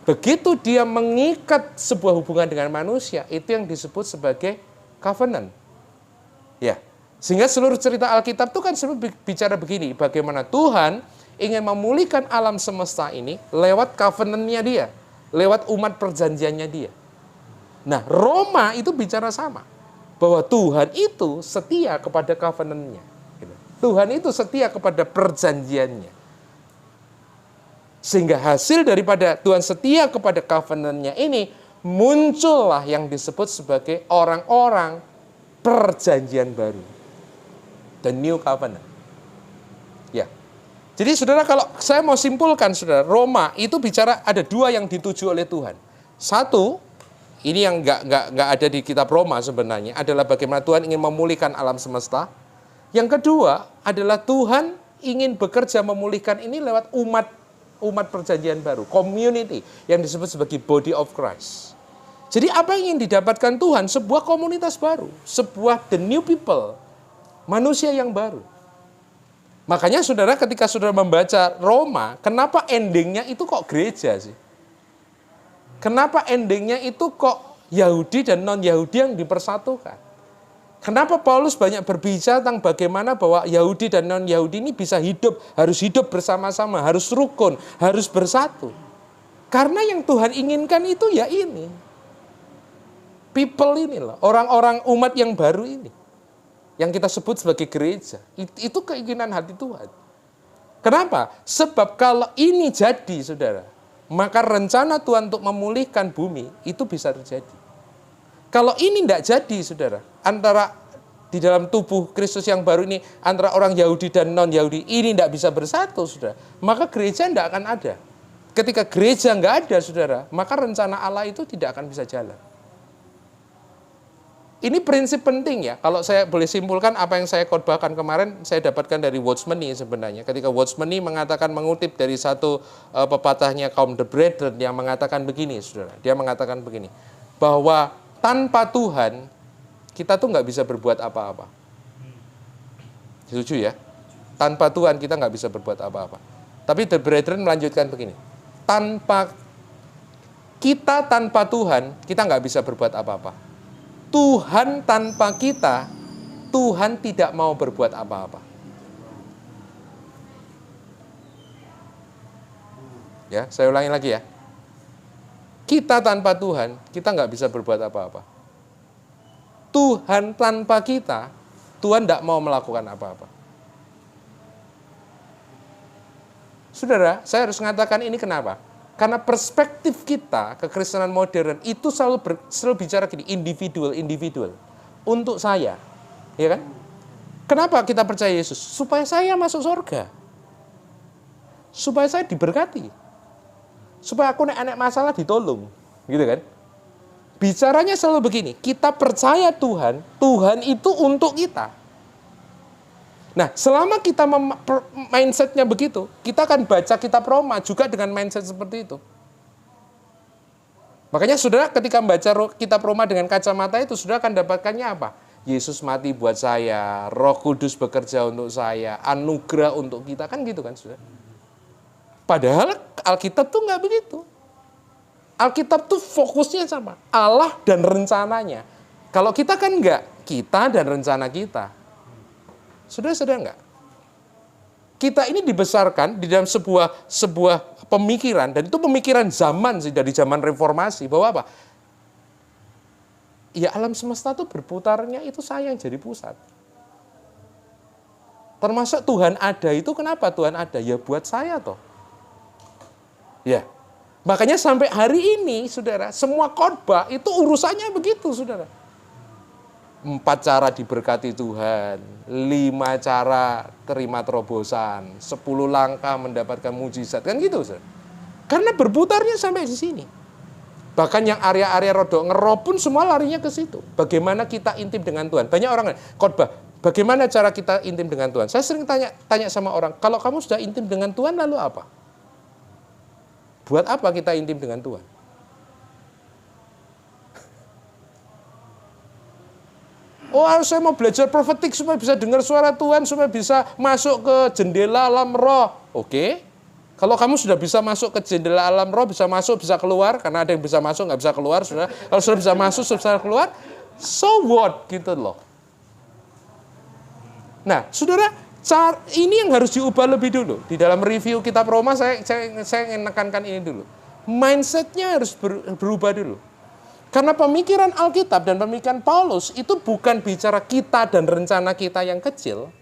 Begitu dia mengikat sebuah hubungan dengan manusia, itu yang disebut sebagai covenant. Ya, sehingga seluruh cerita Alkitab itu kan selalu bicara begini, bagaimana Tuhan ingin memulihkan alam semesta ini lewat covenant-nya dia, lewat umat perjanjiannya dia. Nah, Roma itu bicara sama, bahwa Tuhan itu setia kepada covenant-nya. Tuhan itu setia kepada perjanjiannya. Sehingga hasil daripada Tuhan setia kepada covenant-nya ini, muncullah yang disebut sebagai orang-orang perjanjian baru. The New Covenant. Ya. Jadi saudara, kalau saya mau simpulkan, saudara, Roma itu bicara ada dua yang dituju oleh Tuhan. Satu, ini yang nggak ada di kitab Roma sebenarnya, adalah bagaimana Tuhan ingin memulihkan alam semesta. Yang kedua adalah Tuhan ingin bekerja memulihkan ini lewat umat perjanjian baru, community yang disebut sebagai body of Christ. Jadi apa yang ingin didapatkan Tuhan? Sebuah komunitas baru, sebuah the new people, manusia yang baru. Makanya saudara, ketika saudara membaca Roma, kenapa endingnya itu kok gereja sih? Kenapa endingnya itu kok Yahudi dan non-Yahudi yang dipersatukan? Kenapa Paulus banyak berbicara tentang bagaimana bahwa Yahudi dan non-Yahudi ini bisa hidup, harus hidup bersama-sama, harus rukun, harus bersatu. Karena yang Tuhan inginkan itu ya ini. People ini loh, orang-orang umat yang baru ini. Yang kita sebut sebagai gereja. Itu keinginan hati Tuhan. Kenapa? Sebab kalau ini jadi, saudara, maka rencana Tuhan untuk memulihkan bumi itu bisa terjadi. Kalau ini tidak jadi, saudara, antara di dalam tubuh Kristus yang baru ini, antara orang Yahudi dan non-Yahudi, ini tidak bisa bersatu, saudara, maka gereja tidak akan ada. Ketika gereja nggak ada, saudara, maka rencana Allah itu tidak akan bisa jalan. Ini prinsip penting ya, kalau saya boleh simpulkan apa yang saya khotbahkan kemarin, saya dapatkan dari Watchmeni sebenarnya. Ketika Watchmeni mengatakan, mengutip dari satu pepatahnya kaum The Brethren yang mengatakan begini, saudara. Dia mengatakan begini, bahwa tanpa Tuhan, kita tuh nggak bisa berbuat apa-apa. Setuju ya? Tanpa Tuhan kita nggak bisa berbuat apa-apa. Tapi The Brethren melanjutkan begini, tanpa Tuhan, kita nggak bisa berbuat apa-apa. Tuhan tanpa kita, Tuhan tidak mau berbuat apa-apa. Ya, saya ulangi lagi ya. Kita tanpa Tuhan, kita nggak bisa berbuat apa-apa. Tuhan tanpa kita, Tuhan tidak mau melakukan apa-apa. Saudara, saya harus mengatakan ini kenapa? Karena perspektif kita, kekristenan modern, itu selalu bicara gini, individual. Untuk saya, ya kan? Kenapa kita percaya Yesus? Supaya saya masuk surga. Supaya saya diberkati. Supaya aku nek masalah ditolong. Gitu kan? Bicaranya selalu begini, kita percaya Tuhan, Tuhan itu untuk kita. Nah, selama kita mindsetnya begitu, kita akan baca kitab Roma juga dengan mindset seperti itu. Makanya saudara ketika membaca kitab Roma dengan kacamata itu, saudara akan dapatkannya apa? Yesus mati buat saya, Roh Kudus bekerja untuk saya, anugerah untuk kita, kan gitu kan saudara. Padahal Alkitab tuh nggak begitu. Alkitab tuh fokusnya sama, Allah dan rencananya. Kalau kita kan nggak, kita dan rencana kita. Saudara nggak? Kita ini dibesarkan di dalam sebuah pemikiran, dan itu pemikiran zaman sih, dari zaman reformasi, bahwa apa? Ya alam semesta itu berputarnya itu saya yang jadi pusat. Termasuk Tuhan ada itu, kenapa Tuhan ada? Ya buat saya toh. Ya, makanya sampai hari ini, saudara, semua khotbah itu urusannya begitu, saudara. 4 cara diberkati Tuhan, 5 cara terima terobosan, 10 langkah mendapatkan mujizat, kan gitu, Saudara. Karena berputarnya sampai di sini. Bahkan yang area-area rodok ngerok pun semua larinya ke situ. Bagaimana kita intim dengan Tuhan? Banyak orang khotbah, bagaimana cara kita intim dengan Tuhan? Saya sering tanya sama orang, kalau kamu sudah intim dengan Tuhan lalu apa? Buat apa kita intim dengan Tuhan? Oh, saya mau belajar profetik supaya bisa dengar suara Tuhan, supaya bisa masuk ke jendela alam roh. Oke. Kalau kamu sudah bisa masuk ke jendela alam roh, bisa masuk, bisa keluar, karena ada yang bisa masuk, nggak bisa keluar, saudara. Kalau sudah bisa masuk, sudah bisa keluar, so what, gitu loh. Nah, saudara, ini yang harus diubah lebih dulu. Di dalam review kitab Roma, saya ingin menekankan ini dulu. Mindsetnya harus berubah dulu. Karena pemikiran Alkitab dan pemikiran Paulus itu bukan bicara kita dan rencana kita yang kecil,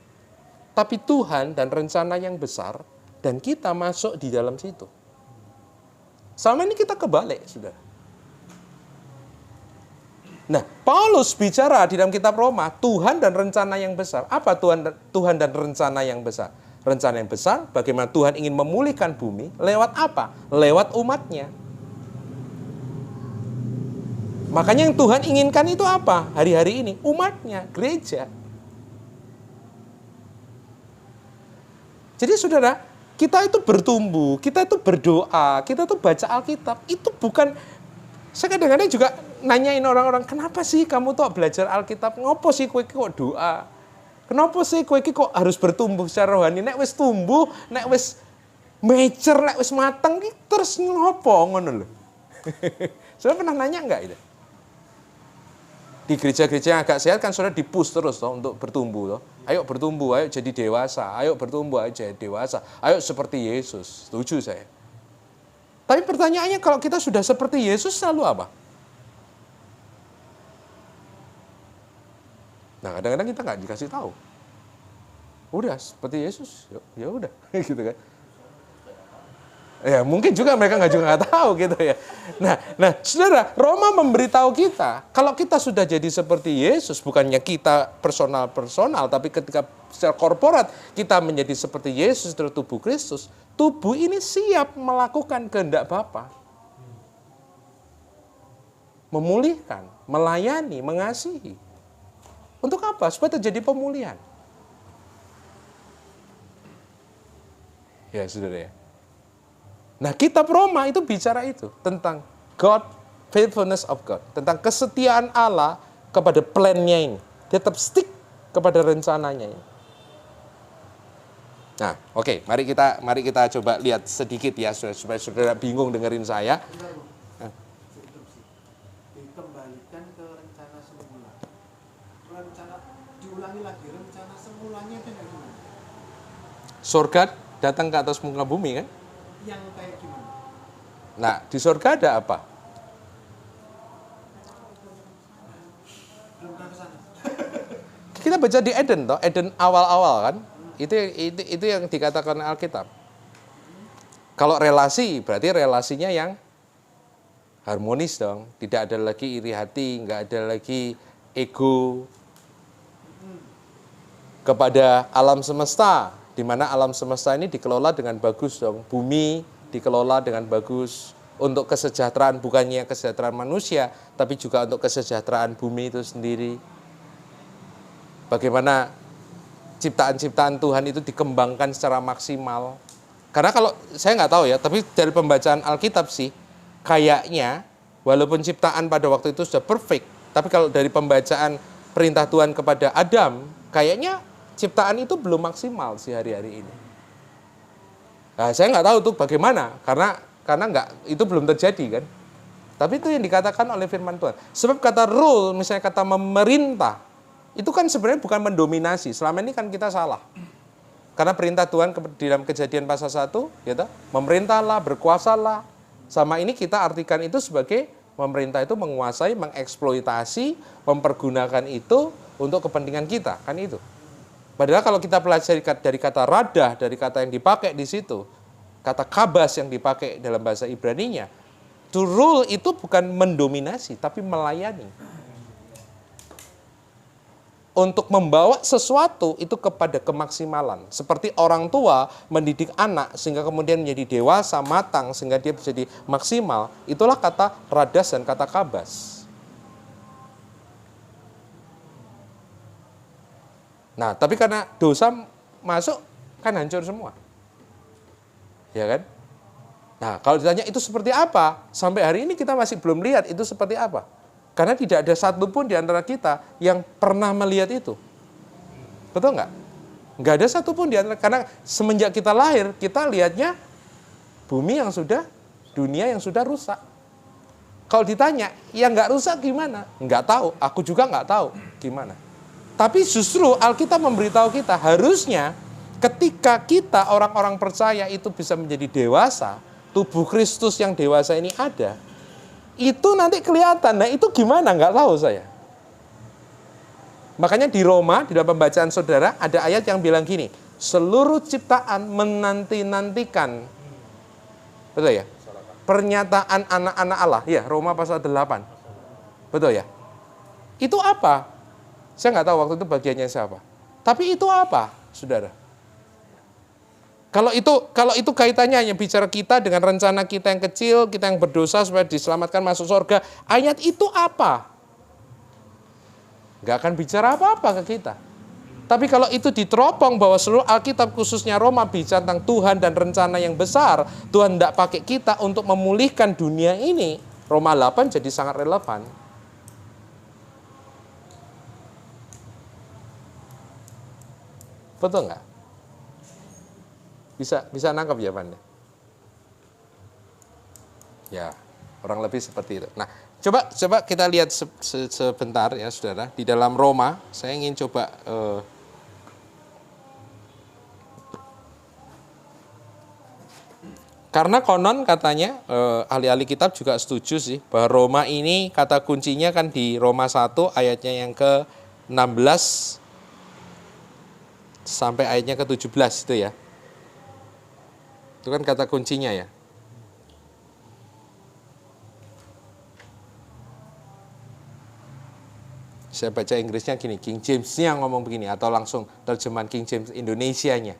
tapi Tuhan dan rencana yang besar, dan kita masuk di dalam situ. Selama ini kita kebalik, saudara. Nah, Paulus bicara di dalam kitab Roma, Tuhan dan rencana yang besar. Apa Tuhan dan rencana yang besar? Rencana yang besar, bagaimana Tuhan ingin memulihkan bumi, lewat apa? Lewat umatnya. Makanya yang Tuhan inginkan itu apa? Hari-hari ini, umatnya, gereja. Jadi saudara, kita itu bertumbuh, kita itu berdoa, kita itu baca Alkitab. Itu bukan, saya kadang-kadang juga nanyain orang-orang, kenapa sih kamu tuh belajar Alkitab? Ngopo sih kowe kok doa? Kenapa sih kowe kok harus bertumbuh secara rohani? Nek wis tumbuh, nek wis mature, nek wis mateng, terus ngopo ngono lho. Saudara pernah nanya enggak itu? Di gereja-gereja yang agak sehat kan saudara di-push terus toh, untuk bertumbuh toh. Ayo bertumbuh, ayo jadi dewasa, ayo bertumbuh, ayo jadi dewasa, ayo seperti Yesus. Setuju saya. Tapi pertanyaannya, kalau kita sudah seperti Yesus lalu apa? Nah, kadang-kadang kita nggak dikasih tahu. Udah seperti Yesus, ya udah, gitu kan. Ya mungkin juga mereka nggak tahu gitu ya. Nah, saudara, Roma memberitahu kita, kalau kita sudah jadi seperti Yesus, bukannya kita personal, tapi ketika secara korporat kita menjadi seperti Yesus dalam tubuh Kristus, tubuh ini siap melakukan kehendak Bapa. Memulihkan, melayani, mengasihi. Untuk apa? Supaya terjadi pemulihan. Ya, saudara ya. Nah, kitab Roma itu bicara itu, tentang God, faithfulness of God, tentang kesetiaan Allah kepada plan-nya ini. Dia tetap stick kepada rencananya ini. Nah, oke, mari kita coba lihat sedikit ya, supaya saudara bingung dengerin saya. Dikembalikan ke rencana semula. Diulangi lagi rencana semulanya itu gimana? Surga datang ke atas muka bumi kan? Yang kayak gimana? Nah, di surga ada apa? Belum pernah kesana. Kita baca di Eden toh, Eden awal-awal kan? Itu yang dikatakan Alkitab. Kalau relasi, berarti relasinya yang harmonis dong. Tidak ada lagi iri hati, nggak ada lagi ego kepada alam semesta, di mana alam semesta ini dikelola dengan bagus dong. Bumi dikelola dengan bagus untuk kesejahteraan, bukannya kesejahteraan manusia, tapi juga untuk kesejahteraan bumi itu sendiri. Bagaimana ciptaan-ciptaan Tuhan itu dikembangkan secara maksimal. Karena kalau, saya nggak tahu ya, tapi dari pembacaan Alkitab sih, kayaknya walaupun ciptaan pada waktu itu sudah perfect, tapi kalau dari pembacaan perintah Tuhan kepada Adam, kayaknya ciptaan itu belum maksimal sih hari-hari ini. Nah, saya nggak tahu tuh bagaimana, karena itu belum terjadi kan. Tapi itu yang dikatakan oleh firman Tuhan. Sebab kata rule, misalnya kata memerintah, itu kan sebenarnya bukan mendominasi. Selama ini kan kita salah. Karena perintah Tuhan di dalam Kejadian pasal 1, gitu, memerintahlah, berkuasalah. Sama ini kita artikan itu sebagai memerintah itu menguasai, mengeksploitasi, mempergunakan itu untuk kepentingan kita, kan itu. Padahal kalau kita pelajari dari kata radah, dari kata yang dipakai di situ, kata kabas yang dipakai dalam bahasa Ibraninya, to rule itu bukan mendominasi, tapi melayani. untuk membawa sesuatu itu kepada kemaksimalan. Seperti orang tua mendidik anak sehingga kemudian menjadi dewasa, matang, sehingga dia menjadi maksimal. Itulah kata radas dan kata kabas. Nah, tapi karena dosa masuk, kan hancur semua. Ya kan? Nah, kalau ditanya itu seperti apa? Sampai hari ini kita masih belum lihat itu seperti apa. Karena tidak ada satupun di antara kita yang pernah melihat itu. Betul nggak? Nggak ada satupun di antara, karena semenjak kita lahir, kita lihatnya bumi yang sudah, dunia yang sudah rusak. Kalau ditanya, yang nggak rusak gimana? Nggak tahu, aku juga nggak tahu gimana. Tapi justru Alkitab memberitahu kita, harusnya ketika kita orang-orang percaya itu bisa menjadi dewasa, tubuh Kristus yang dewasa ini ada, itu nanti kelihatan. Nah itu gimana? Nggak tahu saya. Makanya di Roma, di dalam pembacaan saudara, ada ayat yang bilang gini, seluruh ciptaan menanti-nantikan, betul ya? Pernyataan anak-anak Allah, ya Roma pasal 8, betul ya? Itu apa? Saya nggak tahu waktu itu bagiannya siapa. Tapi itu apa, saudara? Kalau itu kaitannya hanya bicara kita dengan rencana kita yang kecil, kita yang berdosa supaya diselamatkan masuk surga, ayat itu apa? Nggak akan bicara apa-apa ke kita. Tapi kalau itu diteropong bahwa seluruh Alkitab khususnya Roma bicara tentang Tuhan dan rencana yang besar, Tuhan tidak pakai kita untuk memulihkan dunia ini, Roma 8 jadi sangat relevan. Betul nggak? Bisa nangkap jawabannya? Ya, kurang lebih seperti itu. Nah, coba kita lihat sebentar ya, saudara. Di dalam Roma, saya ingin coba karena konon katanya ahli-ahli kitab juga setuju sih bahwa Roma ini kata kuncinya kan di Roma 1 ayatnya yang ke-16 sampai ayatnya ke-17 itu ya. Itu kan kata kuncinya ya. Saya baca Inggrisnya gini, King James-nya ngomong begini, atau langsung terjemahan King James Indonesianya.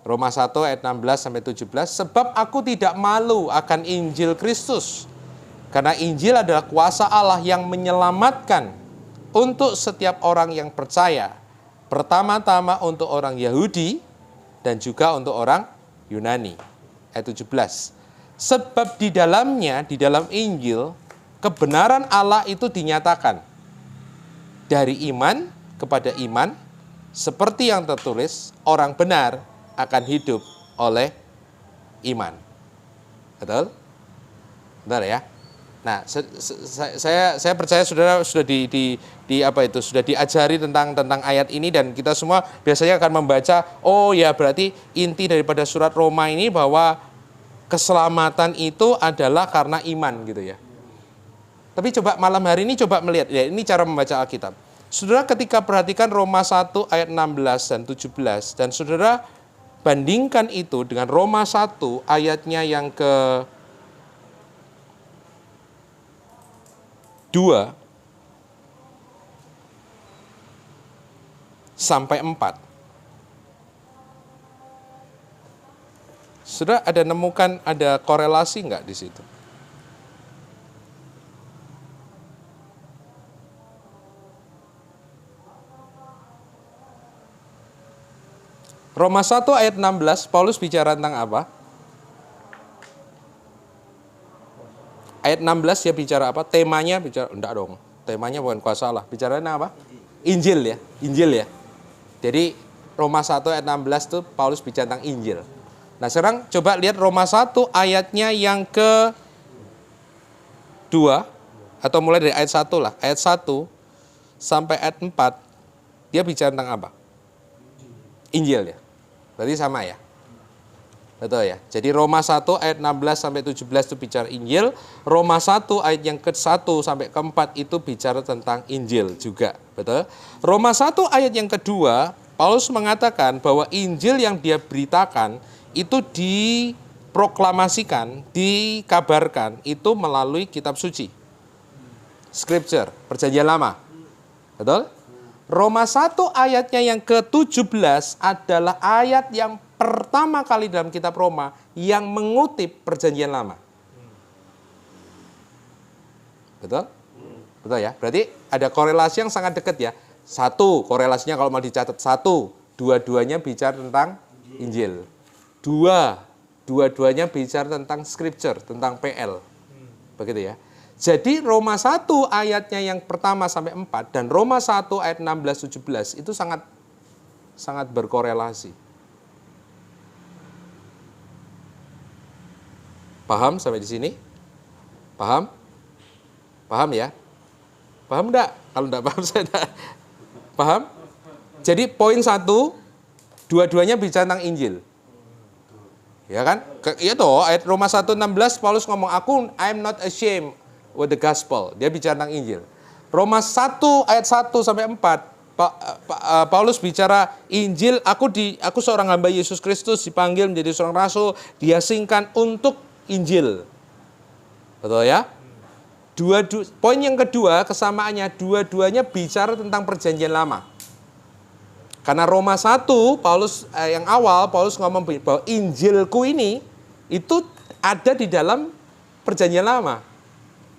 Roma 1 ayat 16 sampai 17, sebab aku tidak malu akan Injil Kristus. Karena Injil adalah kuasa Allah yang menyelamatkan untuk setiap orang yang percaya. Pertama-tama untuk orang Yahudi dan juga untuk orang Yunani. Ayat 17. Sebab di dalamnya, di dalam Injil, kebenaran Allah itu dinyatakan dari iman kepada iman, seperti yang tertulis, orang benar akan hidup oleh iman. Betul? Benar ya? Nah, saya percaya saudara sudah sudah diajari tentang ayat ini, dan kita semua biasanya akan membaca, oh ya berarti inti daripada surat Roma ini bahwa keselamatan itu adalah karena iman gitu ya. Tapi coba malam hari ini coba melihat, ya ini cara membaca Alkitab. Saudara ketika perhatikan Roma 1 ayat 16 dan 17, dan saudara bandingkan itu dengan Roma 1 ayatnya yang ke 2 sampai 4. Saudara ada nemukan ada korelasi enggak di situ? Roma 1 ayat 16, Paulus bicara tentang apa? Ayat 16 dia bicara apa? Temanya bicara, enggak dong. Temanya bukan kuasa Allah. Bicaranya apa? Injil ya. Injil ya. Jadi Roma 1 ayat 16 itu Paulus bicara tentang Injil. Nah sekarang coba lihat Roma 1 ayatnya yang ke-2. Atau mulai dari ayat 1 lah. Ayat 1 sampai ayat 4. Dia bicara tentang apa? Injil ya. Berarti sama ya. Betul ya. Jadi Roma 1 ayat 16 sampai 17 itu bicara Injil. Roma 1 ayat yang ke-1 sampai ke-4 itu bicara tentang Injil juga. Betul? Roma 1 ayat yang kedua, Paulus mengatakan bahwa Injil yang dia beritakan itu diproklamasikan, dikabarkan itu melalui kitab suci. Scripture, perjanjian lama. Betul? Roma 1 ayatnya yang ke-17 adalah ayat yang pertama kali dalam kitab Roma yang mengutip perjanjian lama. Betul? Betul ya? Berarti ada korelasi yang sangat dekat ya. Satu, korelasinya kalau mau dicatat. Satu, dua-duanya bicara tentang Injil. Dua, dua-duanya bicara tentang scripture, tentang PL. Begitu ya. Jadi Roma 1 ayatnya yang pertama sampai 4 dan Roma 1 ayat 16-17 itu sangat berkorelasi. Paham sampai di sini? Paham? Paham ya? Paham enggak? Kalau enggak paham saya enggak. Paham? Jadi poin 1, dua-duanya bicara tentang Injil. Ya kan? Iya toh, ayat Roma 1:16 Paulus ngomong, I'm not ashamed with the gospel. Dia bicara tentang Injil. Roma 1 ayat 1 sampai 4 Paulus bicara Injil, aku seorang hamba Yesus Kristus dipanggil menjadi seorang rasul, diasingkan untuk Injil. Betul ya? Poin yang kedua, kesamaannya dua-duanya bicara tentang perjanjian lama. Karena Roma 1, Paulus yang awal, Paulus ngomong bahwa Injilku ini itu ada di dalam perjanjian lama.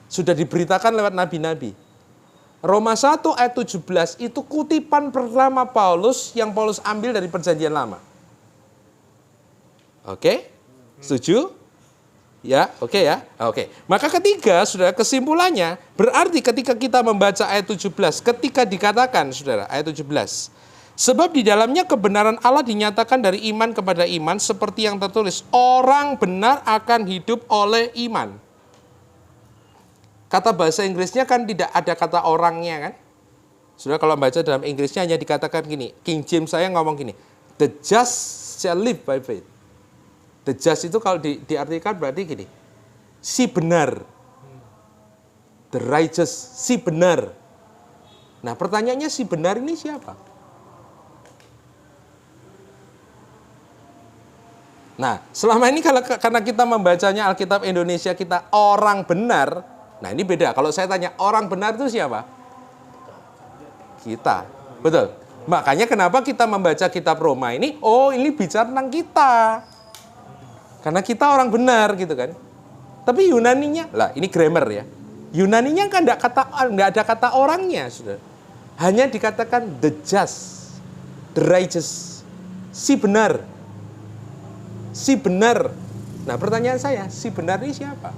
Sudah diberitakan lewat nabi-nabi. Roma 1 ayat 17 itu kutipan pertama Paulus yang Paulus ambil dari perjanjian lama. Oke? Setuju? Ya, oke ya. Oke. Maka ketiga, saudara, kesimpulannya berarti ketika kita membaca ayat 17, ketika dikatakan, saudara, ayat 17, sebab di dalamnya kebenaran Allah dinyatakan dari iman kepada iman seperti yang tertulis, orang benar akan hidup oleh iman. Kata bahasa Inggrisnya kan tidak ada kata orangnya kan. Saudara kalau baca dalam Inggrisnya hanya dikatakan gini, King James saya ngomong gini, the just shall live by faith. The just itu kalau diartikan berarti gini, si benar. The righteous, si benar. Nah pertanyaannya si benar ini siapa? Nah selama ini karena kita membacanya Alkitab Indonesia kita orang benar, nah ini beda. Kalau saya tanya orang benar itu siapa? Kita, betul. Makanya kenapa kita membaca kitab Roma ini, ini bicara tentang kita. Karena kita orang benar gitu kan. Tapi Yunaninya, ini grammar ya. Yunaninya kan nggak ada kata orangnya, sudah. Hanya dikatakan the just, the righteous, si benar. Si benar. Nah pertanyaan saya, si benar ini siapa?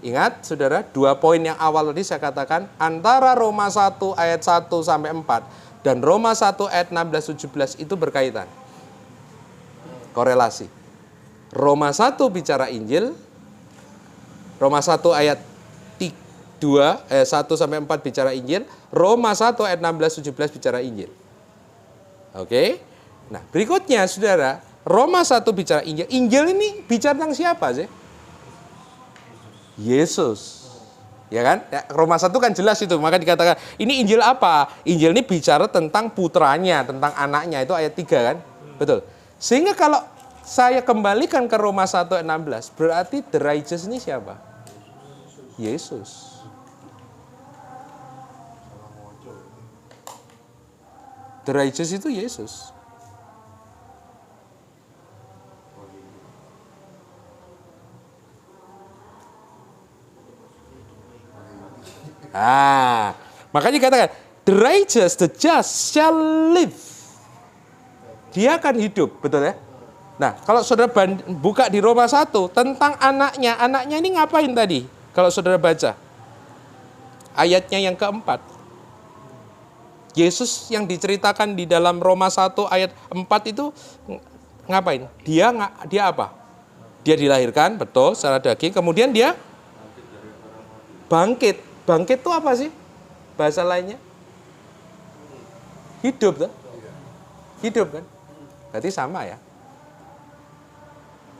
Ingat saudara, 2 poin yang awal tadi saya katakan, antara Roma 1 ayat 1 sampai 4 dan Roma 1 ayat 16-17 itu berkaitan. Korelasi. Roma 1 bicara Injil, Roma 1 ayat 1 sampai 4 bicara Injil, Roma 1 ayat 16-17 bicara Injil. Oke? Nah, berikutnya saudara, Roma 1 bicara Injil. Injil ini bicara tentang siapa sih? Yesus. Ya kan? Roma 1 kan jelas itu, maka dikatakan, ini Injil apa? Injil ini bicara tentang putranya, tentang anaknya, itu ayat 3 kan? Betul. Sehingga kalau saya kembalikan ke Roma 1 ayat 16, berarti the righteous ini siapa? Yesus. The righteous itu Yesus. Makanya dikatakan, the righteous, the just shall live. Dia akan hidup, betul ya? Nah, kalau saudara buka di Roma 1 tentang anaknya ini ngapain tadi? Kalau saudara baca ayatnya yang keempat, Yesus yang diceritakan di dalam Roma 1 ayat 4 itu ngapain? Dia apa? Dia dilahirkan, betul, secara daging, kemudian dia bangkit. Bangkit itu apa sih? Bahasa lainnya? Hidup, kan? Hidup kan? Berarti sama ya.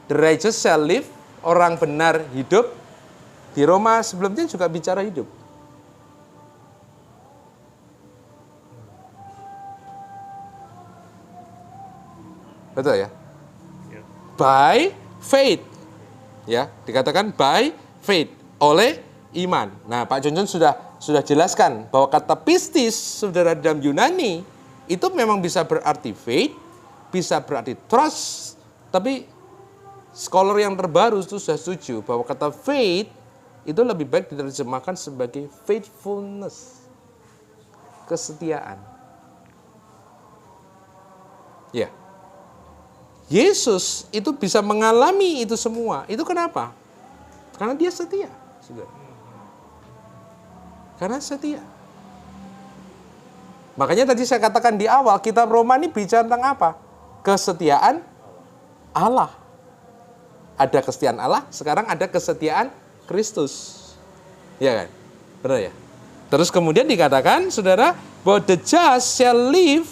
The righteous shall live, orang benar hidup. Di Roma sebelumnya juga bicara hidup. Betul ya? By faith. Ya, dikatakan by faith, oleh iman. Nah, Pak Johnson sudah sudah jelaskan bahwa kata pistis, saudara, dalam Yunani itu memang bisa berarti faith, bisa berarti trust, tapi scholar yang terbaru itu sudah setuju bahwa kata faith itu lebih baik diterjemahkan sebagai faithfulness, kesetiaan. Ya. Yesus itu bisa mengalami itu semua. Itu kenapa? Karena dia setia. Karena setia. Makanya tadi saya katakan di awal, kitab Roma ini bicara tentang apa? Kesetiaan Allah. Ada kesetiaan Allah, sekarang ada kesetiaan Kristus. Ya kan? Benar ya? Terus kemudian dikatakan, saudara, bahwa the just shall live.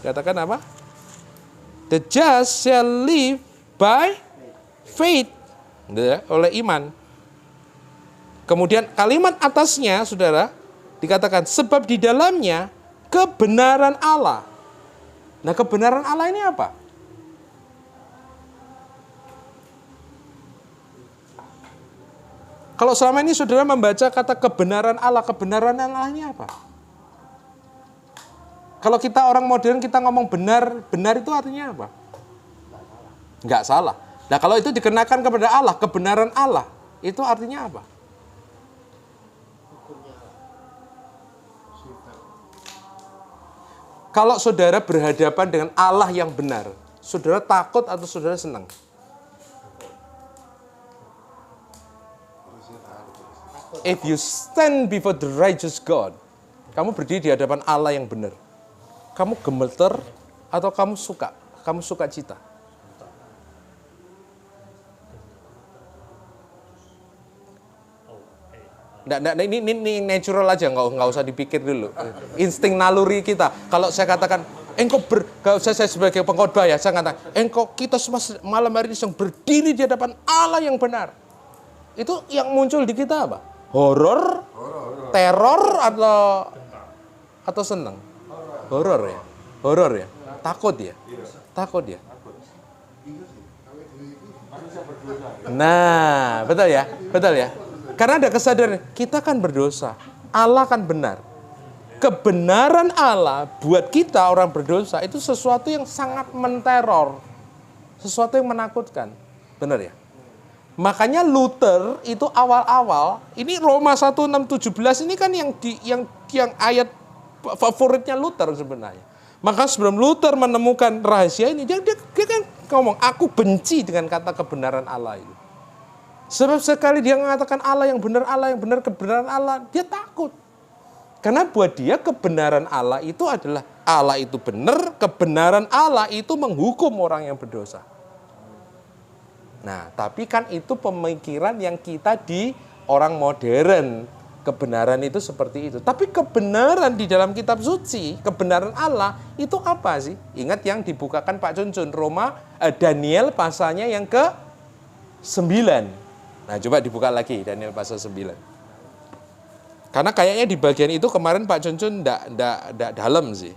Katakan apa? The just shall live by faith. Oleh iman. Kemudian kalimat atasnya, saudara, dikatakan sebab di dalamnya kebenaran Allah. Nah, kebenaran Allah ini apa? Kalau selama ini saudara membaca kata kebenaran Allah ini apa? Kalau kita orang modern, kita ngomong benar, benar itu artinya apa? Enggak salah. Nah, kalau itu dikenakan kepada Allah, kebenaran Allah, itu artinya apa? Kalau saudara berhadapan dengan Allah yang benar, saudara takut atau saudara senang? If you stand before the righteous God, kamu berdiri di hadapan Allah yang benar. Kamu gemeter atau kamu suka cita? Ini natural aja, nggak usah dipikir dulu. Insting naluri kita. Kalau saya katakan, kalau saya sebagai pengkhotbah ya, saya katakan, kita semua malam hari ini sedang berdiri di hadapan Allah yang benar. Itu yang muncul di kita apa? Horor, teror atau senang? Horor ya, takut ya. Nah, betul ya. Karena ada kesadaran, kita kan berdosa, Allah kan benar. Kebenaran Allah buat kita orang berdosa itu sesuatu yang sangat menteror, sesuatu yang menakutkan, benar ya. Makanya Luther itu awal-awal, ini Roma 1:6-17 ini kan yang ayat favoritnya Luther sebenarnya. Maka sebelum Luther menemukan rahasia ini, dia kan ngomong, aku benci dengan kata kebenaran Allah itu. Sebab sekali dia mengatakan Allah yang benar, kebenaran Allah, dia takut. Karena buat dia kebenaran Allah itu adalah, Allah itu benar, kebenaran Allah itu menghukum orang yang berdosa. Nah, tapi kan itu pemikiran yang kita di orang modern. Kebenaran itu seperti itu. Tapi kebenaran di dalam kitab suci, kebenaran Allah itu apa sih? Ingat yang dibukakan Pak Cuncun, Daniel pasalnya yang ke-9. Nah, coba dibuka lagi Daniel pasal 9. Karena kayaknya di bagian itu kemarin Pak Cuncun enggak dalam sih.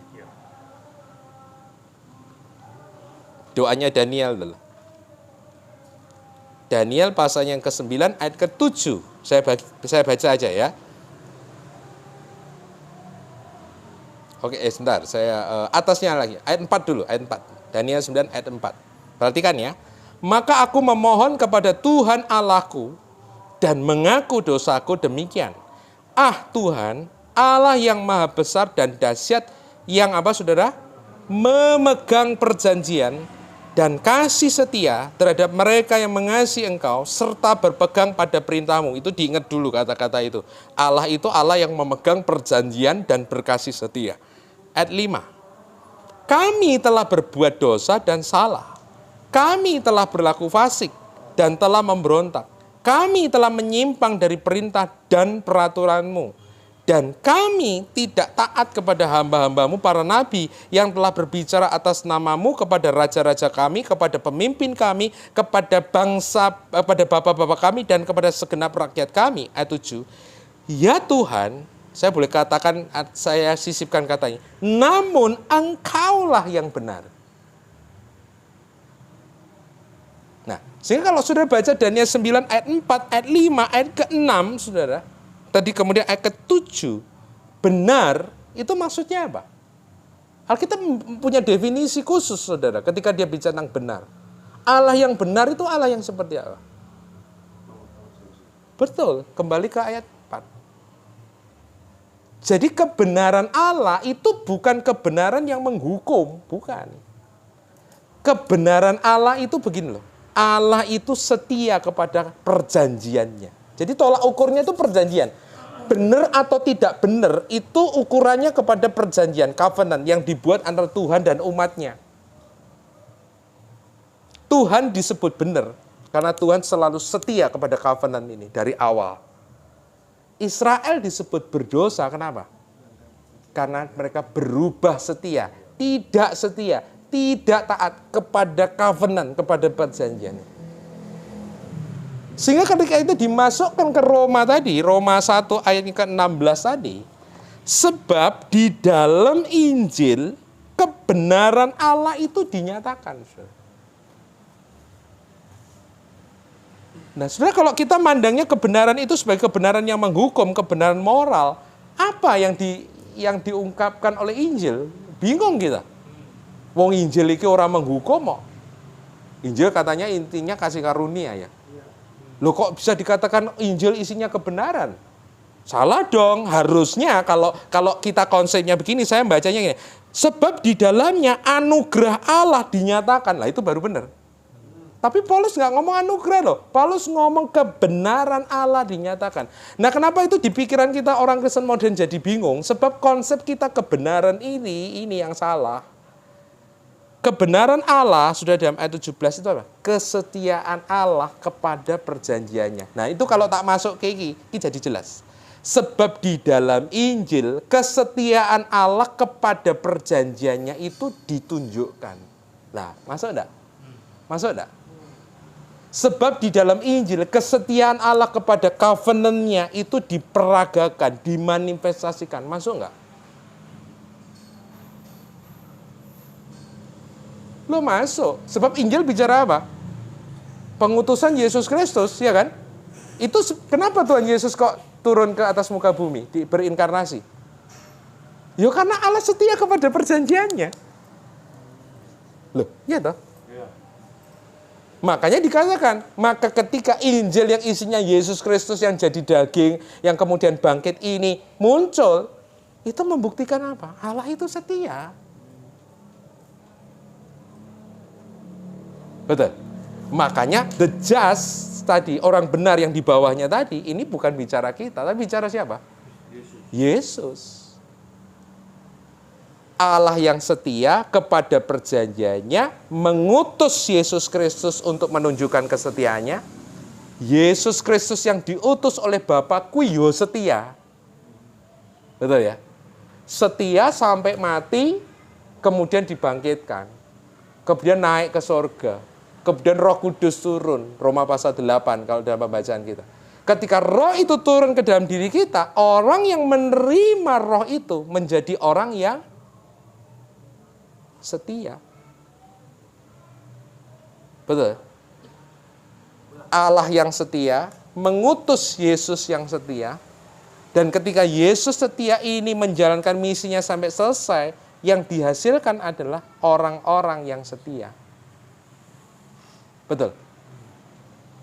Doanya Daniel adalah Daniel pasal yang ke-9 ayat ke-7. Saya baca aja ya. Oke, sebentar. Saya atasnya lagi. Ayat 4 dulu, ayat 4. Daniel 9 ayat 4. Perhatikan ya. Maka aku memohon kepada Tuhan Allahku dan mengaku dosaku demikian. Ah Tuhan, Allah yang maha besar dan dahsyat, yang apa saudara? Memegang perjanjian dan kasih setia terhadap mereka yang mengasihi Engkau serta berpegang pada perintahmu. Itu diingat dulu kata-kata itu. Allah itu Allah yang memegang perjanjian dan berkasih setia. Ayat 5. Kami telah berbuat dosa dan salah. Kami telah berlaku fasik dan telah memberontak. Kami telah menyimpang dari perintah dan peraturan-Mu. Dan kami tidak taat kepada hamba-hambamu para nabi yang telah berbicara atas nama-Mu kepada raja-raja kami, kepada pemimpin kami, kepada bangsa, kepada bapak-bapak kami, dan kepada segenap rakyat kami. Ayat 7. Ya Tuhan, saya boleh katakan, saya sisipkan katanya, namun Engkaulah yang benar. Nah, sehingga kalau saudara baca Daniel 9 ayat 4, ayat 5, ayat ke-6, saudara, tadi kemudian ayat ke-7, benar, itu maksudnya apa? Alkitab punya definisi khusus, saudara, ketika dia bicara tentang benar. Allah yang benar itu Allah yang seperti apa? Betul, kembali ke ayat 4. Jadi kebenaran Allah itu bukan kebenaran yang menghukum, bukan. Kebenaran Allah itu begini loh, Allah itu setia kepada perjanjiannya. Jadi tolak ukurnya itu perjanjian. Benar atau tidak benar itu ukurannya kepada perjanjian, covenant yang dibuat antara Tuhan dan umatnya. Tuhan disebut benar karena Tuhan selalu setia kepada covenant ini dari awal. Israel disebut berdosa, kenapa? Karena mereka berubah setia, tidak taat kepada covenant, kepada perjanjian. Sehingga ketika itu dimasukkan ke Roma tadi, Roma 1 ayat ke-16 tadi, sebab di dalam Injil kebenaran Allah itu dinyatakan. Nah, sebenarnya kalau kita mandangnya kebenaran itu sebagai kebenaran yang menghukum, kebenaran moral, apa yang diungkapkan oleh Injil? Bingung kita. Wong Injil iki orang menghukum kok. Injil katanya intinya kasih karunia ya. Loh kok bisa dikatakan Injil isinya kebenaran? Salah dong, harusnya kalau kita konsepnya begini, saya bacanya gini. Sebab di dalamnya anugerah Allah dinyatakan. Lah itu baru benar. Tapi Paulus nggak ngomong anugerah loh. Paulus ngomong kebenaran Allah dinyatakan. Nah kenapa itu di pikiran kita orang Kristen modern jadi bingung? Sebab konsep kita kebenaran ini yang salah. Kebenaran Allah, sudah dalam ayat 17 itu apa? Kesetiaan Allah kepada perjanjiannya. Nah itu kalau tak masuk ke ini jadi jelas. Sebab di dalam Injil, kesetiaan Allah kepada perjanjiannya itu ditunjukkan. Nah, masuk enggak? Masuk enggak? Sebab di dalam Injil, kesetiaan Allah kepada covenant-nya itu diperagakan, dimanifestasikan. Masuk enggak? Lo masuk. Sebab Injil bicara apa? Pengutusan Yesus Kristus, ya kan? Itu kenapa Tuhan Yesus kok turun ke atas muka bumi, berinkarnasi? Ya karena Allah setia kepada perjanjiannya. Loh, iya toh? Makanya dikatakan, maka ketika Injil yang isinya Yesus Kristus yang jadi daging, yang kemudian bangkit ini muncul, itu membuktikan apa? Allah itu setia. Betul. Makanya the just tadi, orang benar yang di bawahnya tadi, ini bukan bicara kita, tapi bicara siapa? Yesus. Allah yang setia kepada perjanjiannya, mengutus Yesus Kristus untuk menunjukkan kesetiaannya. Yesus Kristus yang diutus oleh Bapa kuyo setia. Betul ya? Setia sampai mati, kemudian dibangkitkan. Kemudian naik ke surga. Kemudian Roh Kudus turun, Roma pasal 8 kalau dalam pembacaan kita. Ketika roh itu turun ke dalam diri kita, orang yang menerima roh itu menjadi orang yang setia. Betul. Allah yang setia mengutus Yesus yang setia. Dan ketika Yesus setia ini menjalankan misinya sampai selesai, yang dihasilkan adalah orang-orang yang setia. Betul.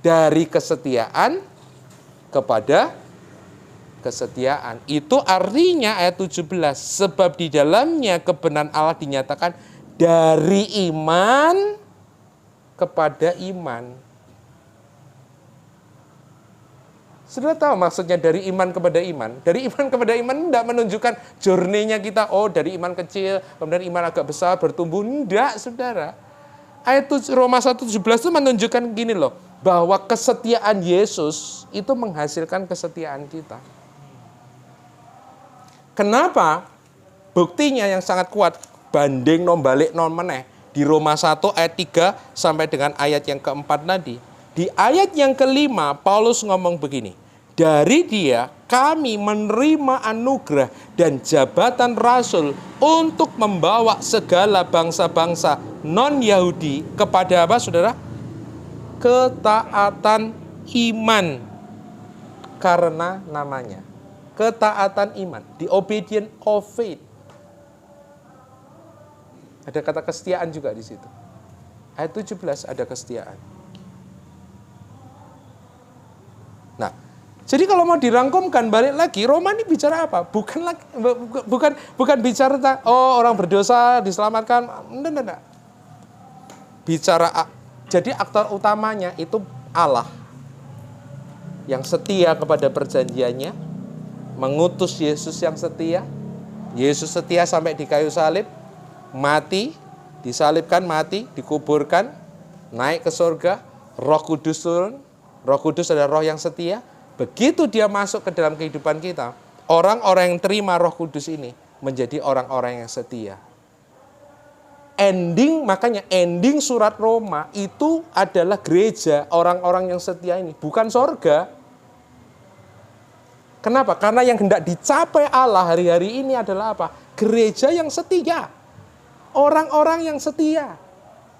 Dari kesetiaan kepada kesetiaan. Itu artinya ayat 17. Sebab di dalamnya kebenaran Allah dinyatakan dari iman kepada iman. Sudah tahu maksudnya dari iman kepada iman? Dari iman kepada iman tidak menunjukkan journey-nya kita. Oh dari iman kecil, kemudian iman agak besar, bertumbuh. Tidak, saudara. Ayat Roma 1:17 itu menunjukkan gini loh. Bahwa kesetiaan Yesus itu menghasilkan kesetiaan kita. Kenapa? Buktinya yang sangat kuat. Banding nombalik non meneh. Di Roma 1 ayat 3 sampai dengan ayat yang keempat tadi. Di ayat yang kelima, Paulus ngomong begini. Dari dia kami menerima anugerah dan jabatan rasul untuk membawa segala bangsa-bangsa non-Yahudi kepada apa saudara? Ketaatan iman karena namanya. ketaatan iman. The obedience of faith. Ada kata kesetiaan juga di situ. Ayat 17 ada kesetiaan. Nah, jadi kalau mau dirangkumkan balik lagi, Roma ini bicara apa? Bukan bicara tentang orang berdosa diselamatkan. Enggak. Jadi aktor utamanya itu Allah yang setia kepada perjanjiannya, mengutus Yesus yang setia. Yesus setia sampai di kayu salib, mati, disalibkan, mati, dikuburkan, naik ke surga, Roh Kudus turun. Roh Kudus adalah roh yang setia. Begitu dia masuk ke dalam kehidupan kita, orang-orang yang terima Roh Kudus ini menjadi orang-orang yang setia. Makanya ending surat Roma itu adalah gereja, orang-orang yang setia ini, bukan sorga. Kenapa? Karena yang hendak dicapai Allah hari-hari ini adalah apa? Gereja yang setia. Orang-orang yang setia.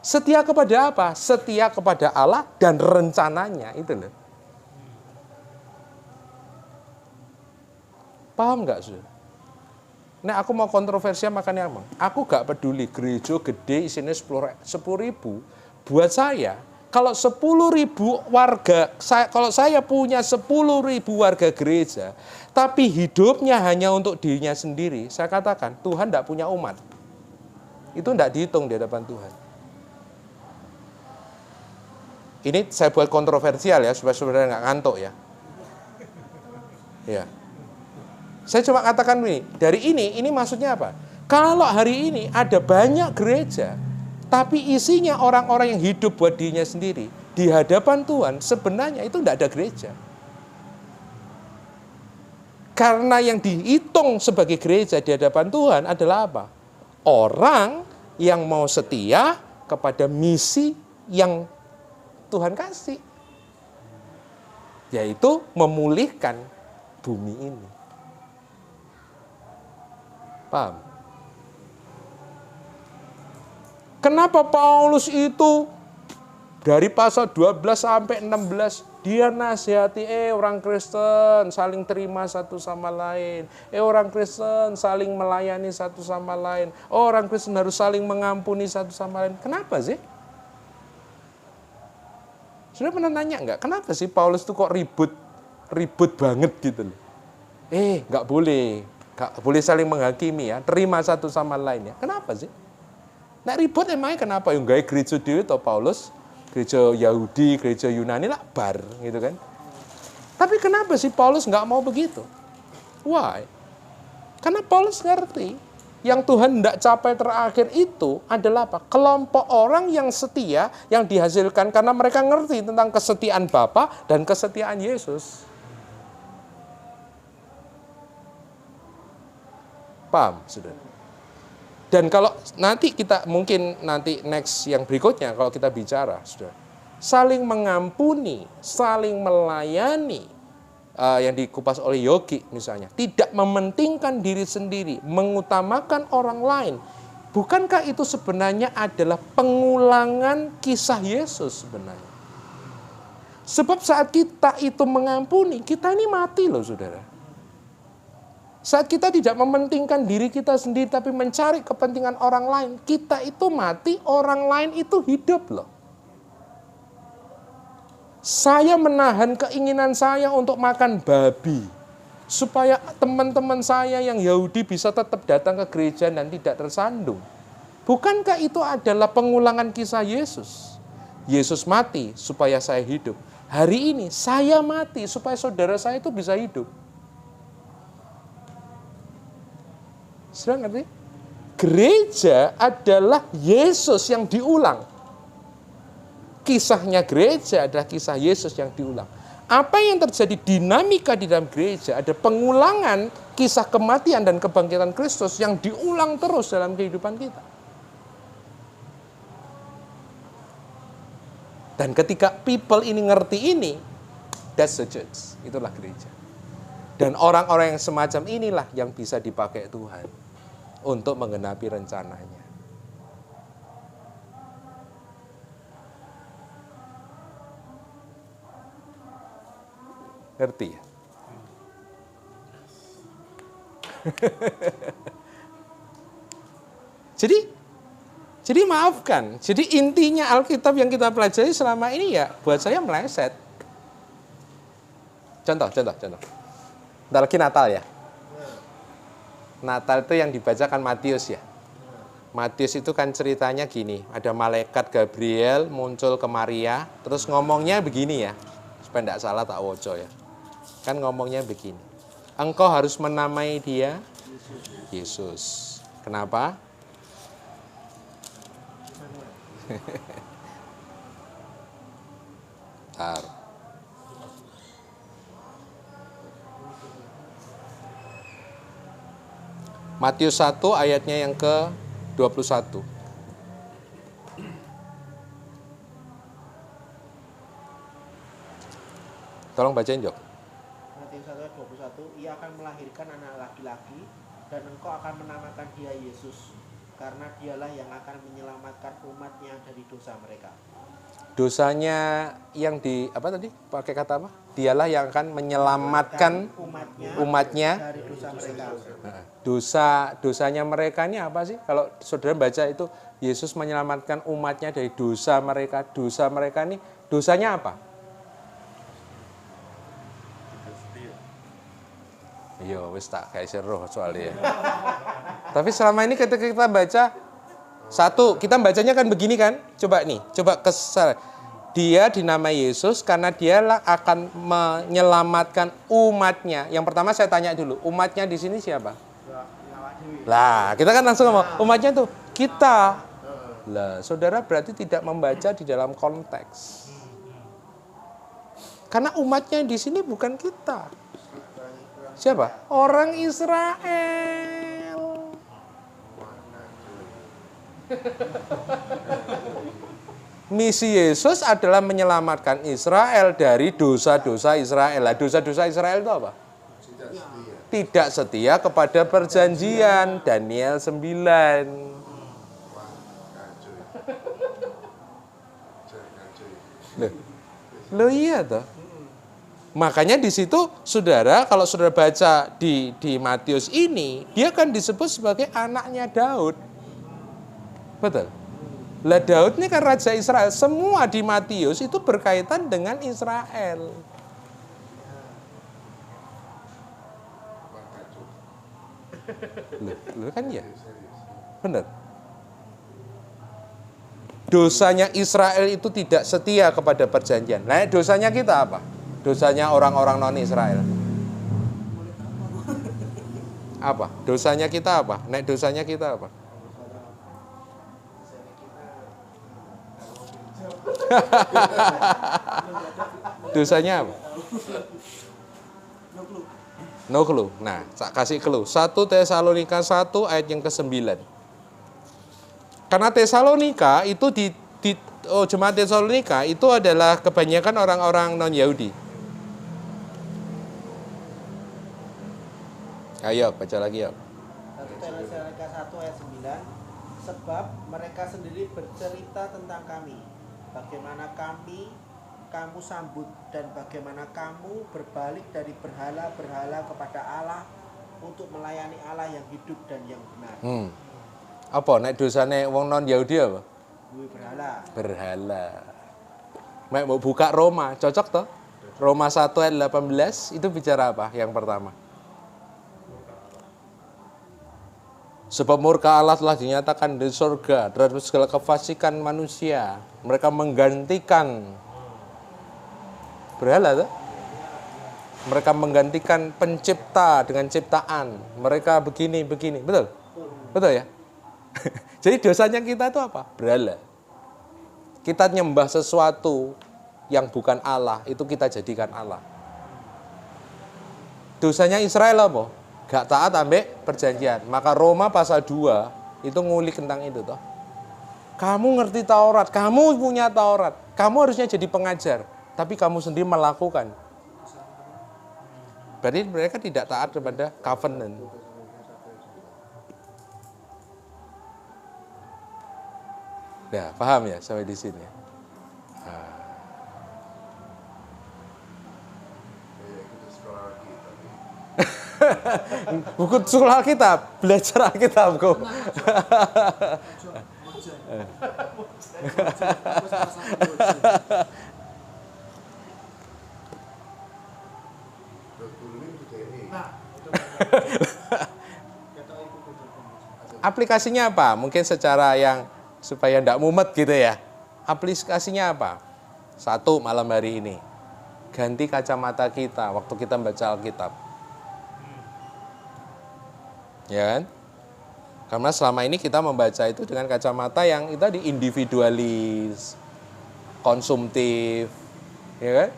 Setia kepada apa? Setia kepada Allah dan rencananya. Itu loh. Paham nggak, Saudara? Nah, aku mau kontroversial makanya emang. Aku gak peduli gereja gede isinya 10.000. Buat saya, kalau 10.000 warga, kalau saya punya 10.000 warga gereja, tapi hidupnya hanya untuk dirinya sendiri, saya katakan Tuhan gak punya umat. Itu gak dihitung di hadapan Tuhan. Ini saya buat kontroversial ya, supaya saudara gak ngantuk ya. Ya. Saya cuma katakan dari ini maksudnya apa? Kalau hari ini ada banyak gereja, tapi isinya orang-orang yang hidup buat dirinya sendiri, di hadapan Tuhan sebenarnya itu tidak ada gereja. Karena yang dihitung sebagai gereja di hadapan Tuhan adalah apa? Orang yang mau setia kepada misi yang Tuhan kasih. Yaitu memulihkan bumi ini. Paham? Kenapa Paulus itu dari pasal 12 sampai 16 dia nasihati orang Kristen saling terima satu sama lain. Orang Kristen saling melayani satu sama lain. Orang Kristen harus saling mengampuni satu sama lain. Kenapa sih? Sudah pernah nanya enggak? Kenapa sih Paulus itu kok ribut banget gitu loh? Enggak boleh. Gak boleh saling menghakimi ya, terima satu sama lain ya. Kenapa sih? Nah ribut emangnya kenapa? Yang gaya gereja dewe atau Paulus, gereja Yahudi, gereja Yunani lah bar gitu kan. Tapi kenapa sih Paulus nggak mau begitu? Why? Karena Paulus ngerti yang Tuhan hendak capai terakhir itu adalah apa? Kelompok orang yang setia yang dihasilkan karena mereka ngerti tentang kesetiaan Bapa dan kesetiaan Yesus. Paham, saudara? Dan kalau nanti kita mungkin nanti next yang berikutnya kalau kita bicara, saudara, saling mengampuni, saling melayani, yang dikupas oleh Yogi misalnya, tidak mementingkan diri sendiri, mengutamakan orang lain. Bukankah itu sebenarnya adalah pengulangan kisah Yesus sebenarnya? Sebab saat kita itu mengampuni, kita ini mati loh, saudara. Saat kita tidak mementingkan diri kita sendiri tapi mencari kepentingan orang lain, kita itu mati, orang lain itu hidup loh. Saya menahan keinginan saya untuk makan babi supaya teman-teman saya yang Yahudi bisa tetap datang ke gereja dan tidak tersandung. Bukankah itu adalah pengulangan kisah Yesus? Yesus mati supaya saya hidup. Hari ini saya mati supaya saudara saya itu bisa hidup. Sudah ngerti? Gereja adalah Yesus yang diulang. Kisahnya gereja adalah kisah Yesus yang diulang. Apa yang terjadi dinamika di dalam gereja ada pengulangan kisah kematian dan kebangkitan Kristus yang diulang terus dalam kehidupan kita. Dan ketika people ini ngerti ini, that's the church. Itulah gereja. Dan orang-orang yang semacam inilah yang bisa dipakai Tuhan untuk menggenapi rencananya. Ngerti ya? Jadi maafkan. Jadi intinya Alkitab yang kita pelajari selama ini ya buat saya meleset. Contoh. Bentar lagi Natal ya. Natal itu yang dibacakan Matius ya. Matius itu kan ceritanya gini, ada malaikat Gabriel muncul ke Maria, terus ngomongnya begini ya, supaya tidak salah tak woco ya. Kan ngomongnya begini, engkau harus menamai dia Yesus. Kenapa? Bentar. Matius 1 ayatnya yang ke-21. Tolong bacain, Jok. Matius 1 ayat 21, ia akan melahirkan anak laki-laki dan engkau akan menamakan dia Yesus, karena dialah yang akan menyelamatkan umatnya dari dosa mereka. Dosanya yang di apa tadi? Pakai kata apa? Dialah yang akan menyelamatkan umatnya dari dosa mereka. Dosanya mereka ini apa sih? Kalau saudara baca itu Yesus menyelamatkan umatnya dari dosa mereka. Dosa mereka ini dosanya apa? Iya, wis tak kayak seru soalnya. Tapi selama ini ketika kita baca satu, kita bacanya kan begini kan? Coba nih, coba kesal. Dia dinamai Yesus karena dialah akan menyelamatkan umatnya. Yang pertama saya tanya dulu, umatnya di sini siapa? Lah, kita kan langsung ngomong, umatnya tuh kita. Lah, saudara berarti tidak membaca di dalam konteks. Karena umatnya di sini bukan kita. Siapa? Orang Israel. Misi Yesus adalah menyelamatkan Israel dari dosa-dosa Israel. Lah, dosa-dosa Israel itu apa? Tidak setia kepada perjanjian. Daniel 9. Loh iya toh. Makanya di situ saudara, kalau saudara baca di Matius ini, dia kan disebut sebagai anaknya Daud. Betul. Lah Daud ini kan raja Israel. Semua di Matius itu berkaitan dengan Israel. Loh kan ya? Benar. Dosanya Israel itu tidak setia kepada perjanjian. Nah, dosanya kita apa? Dosanya orang-orang non-Israel. Apa? Dosanya kita apa? Nek dosanya kita apa? Dosanya apa? No clue. Nah, tak kasih clue. 1 Tesalonika 1 ayat yang ke-9. Karena Tesalonika itu jemaat Tesalonika itu adalah kebanyakan orang-orang non-Yahudi. Ayo, baca lagi ya. 1 Tesalonika 1 ayat 9, sebab mereka sendiri bercerita tentang kami, bagaimana kamu sambut dan bagaimana kamu berbalik dari berhala-berhala kepada Allah untuk melayani Allah yang hidup dan yang benar. Apa nek dosane wong non Yahudi apa? Berhala. Mek mau buka Roma, cocok toh? Roma 1 ayat 18 itu bicara apa yang pertama? Sebab murka Allah telah dinyatakan di surga terhadap segala kefasikan manusia. Mereka menggantikan berhala tuh. Mereka menggantikan pencipta dengan ciptaan. Mereka begini. Betul? Betul ya? Jadi dosanya kita itu apa? Berhala. Kita nyembah sesuatu yang bukan Allah, itu kita jadikan Allah. Dosanya Israel apa? Gak taat ambek perjanjian. Maka Roma pasal 2 itu ngulik tentang itu toh. Kamu ngerti Taurat, kamu punya Taurat, kamu harusnya jadi pengajar, tapi kamu sendiri melakukan. Berarti mereka tidak taat kepada covenant. Nah, paham ya sampai di sini. Buku sekolah Alkitab, belajar Alkitab kok. Aplikasinya apa? Mungkin secara yang supaya tidak mumet gitu ya. Aplikasinya apa? Satu, malam hari ini ganti kacamata kita waktu kita baca Alkitab. Ya kan? Karena selama ini kita membaca itu dengan kacamata yang itu tadi individualis, konsumtif, ya kan?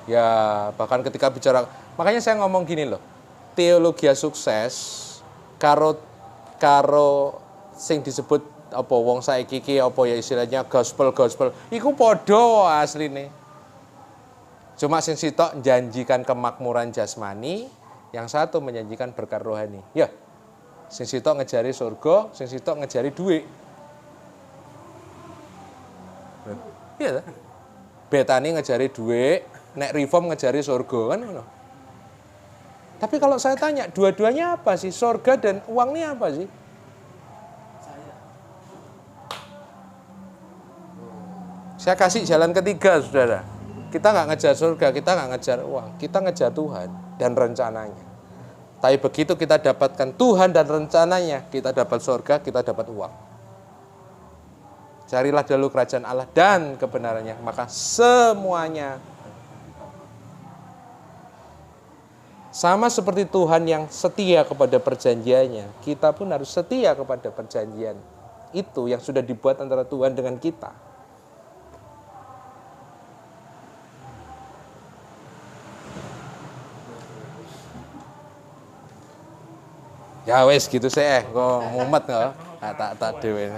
Ya, bahkan ketika bicara, makanya saya ngomong gini loh. Teologi sukses karo sing disebut apa wong saiki iki apa ya istilahnya gospel iku padha asline. Cuma sing sitok janjikan kemakmuran jasmani, yang satu menjanjikan berkah rohani. Ya. Sing sitok ngejari surga, sing sitok ngejari duit. Iya ta? Betani ngejari duit, nek reform ngejari surga kan ngono. Tapi kalau saya tanya, dua-duanya apa sih? Surga dan uang ini apa sih? Saya kasih jalan ketiga, saudara. Kita nggak ngejar surga, kita nggak ngejar uang. Kita ngejar Tuhan dan rencananya. Tapi begitu kita dapatkan Tuhan dan rencananya, kita dapat surga, kita dapat uang. Carilah dahulu kerajaan Allah dan kebenarannya, maka semuanya. Sama seperti Tuhan yang setia kepada perjanjiannya, kita pun harus setia kepada perjanjian itu yang sudah dibuat antara Tuhan dengan kita. Ya wes gitu sih kok mumet nggak? Tak dhewe.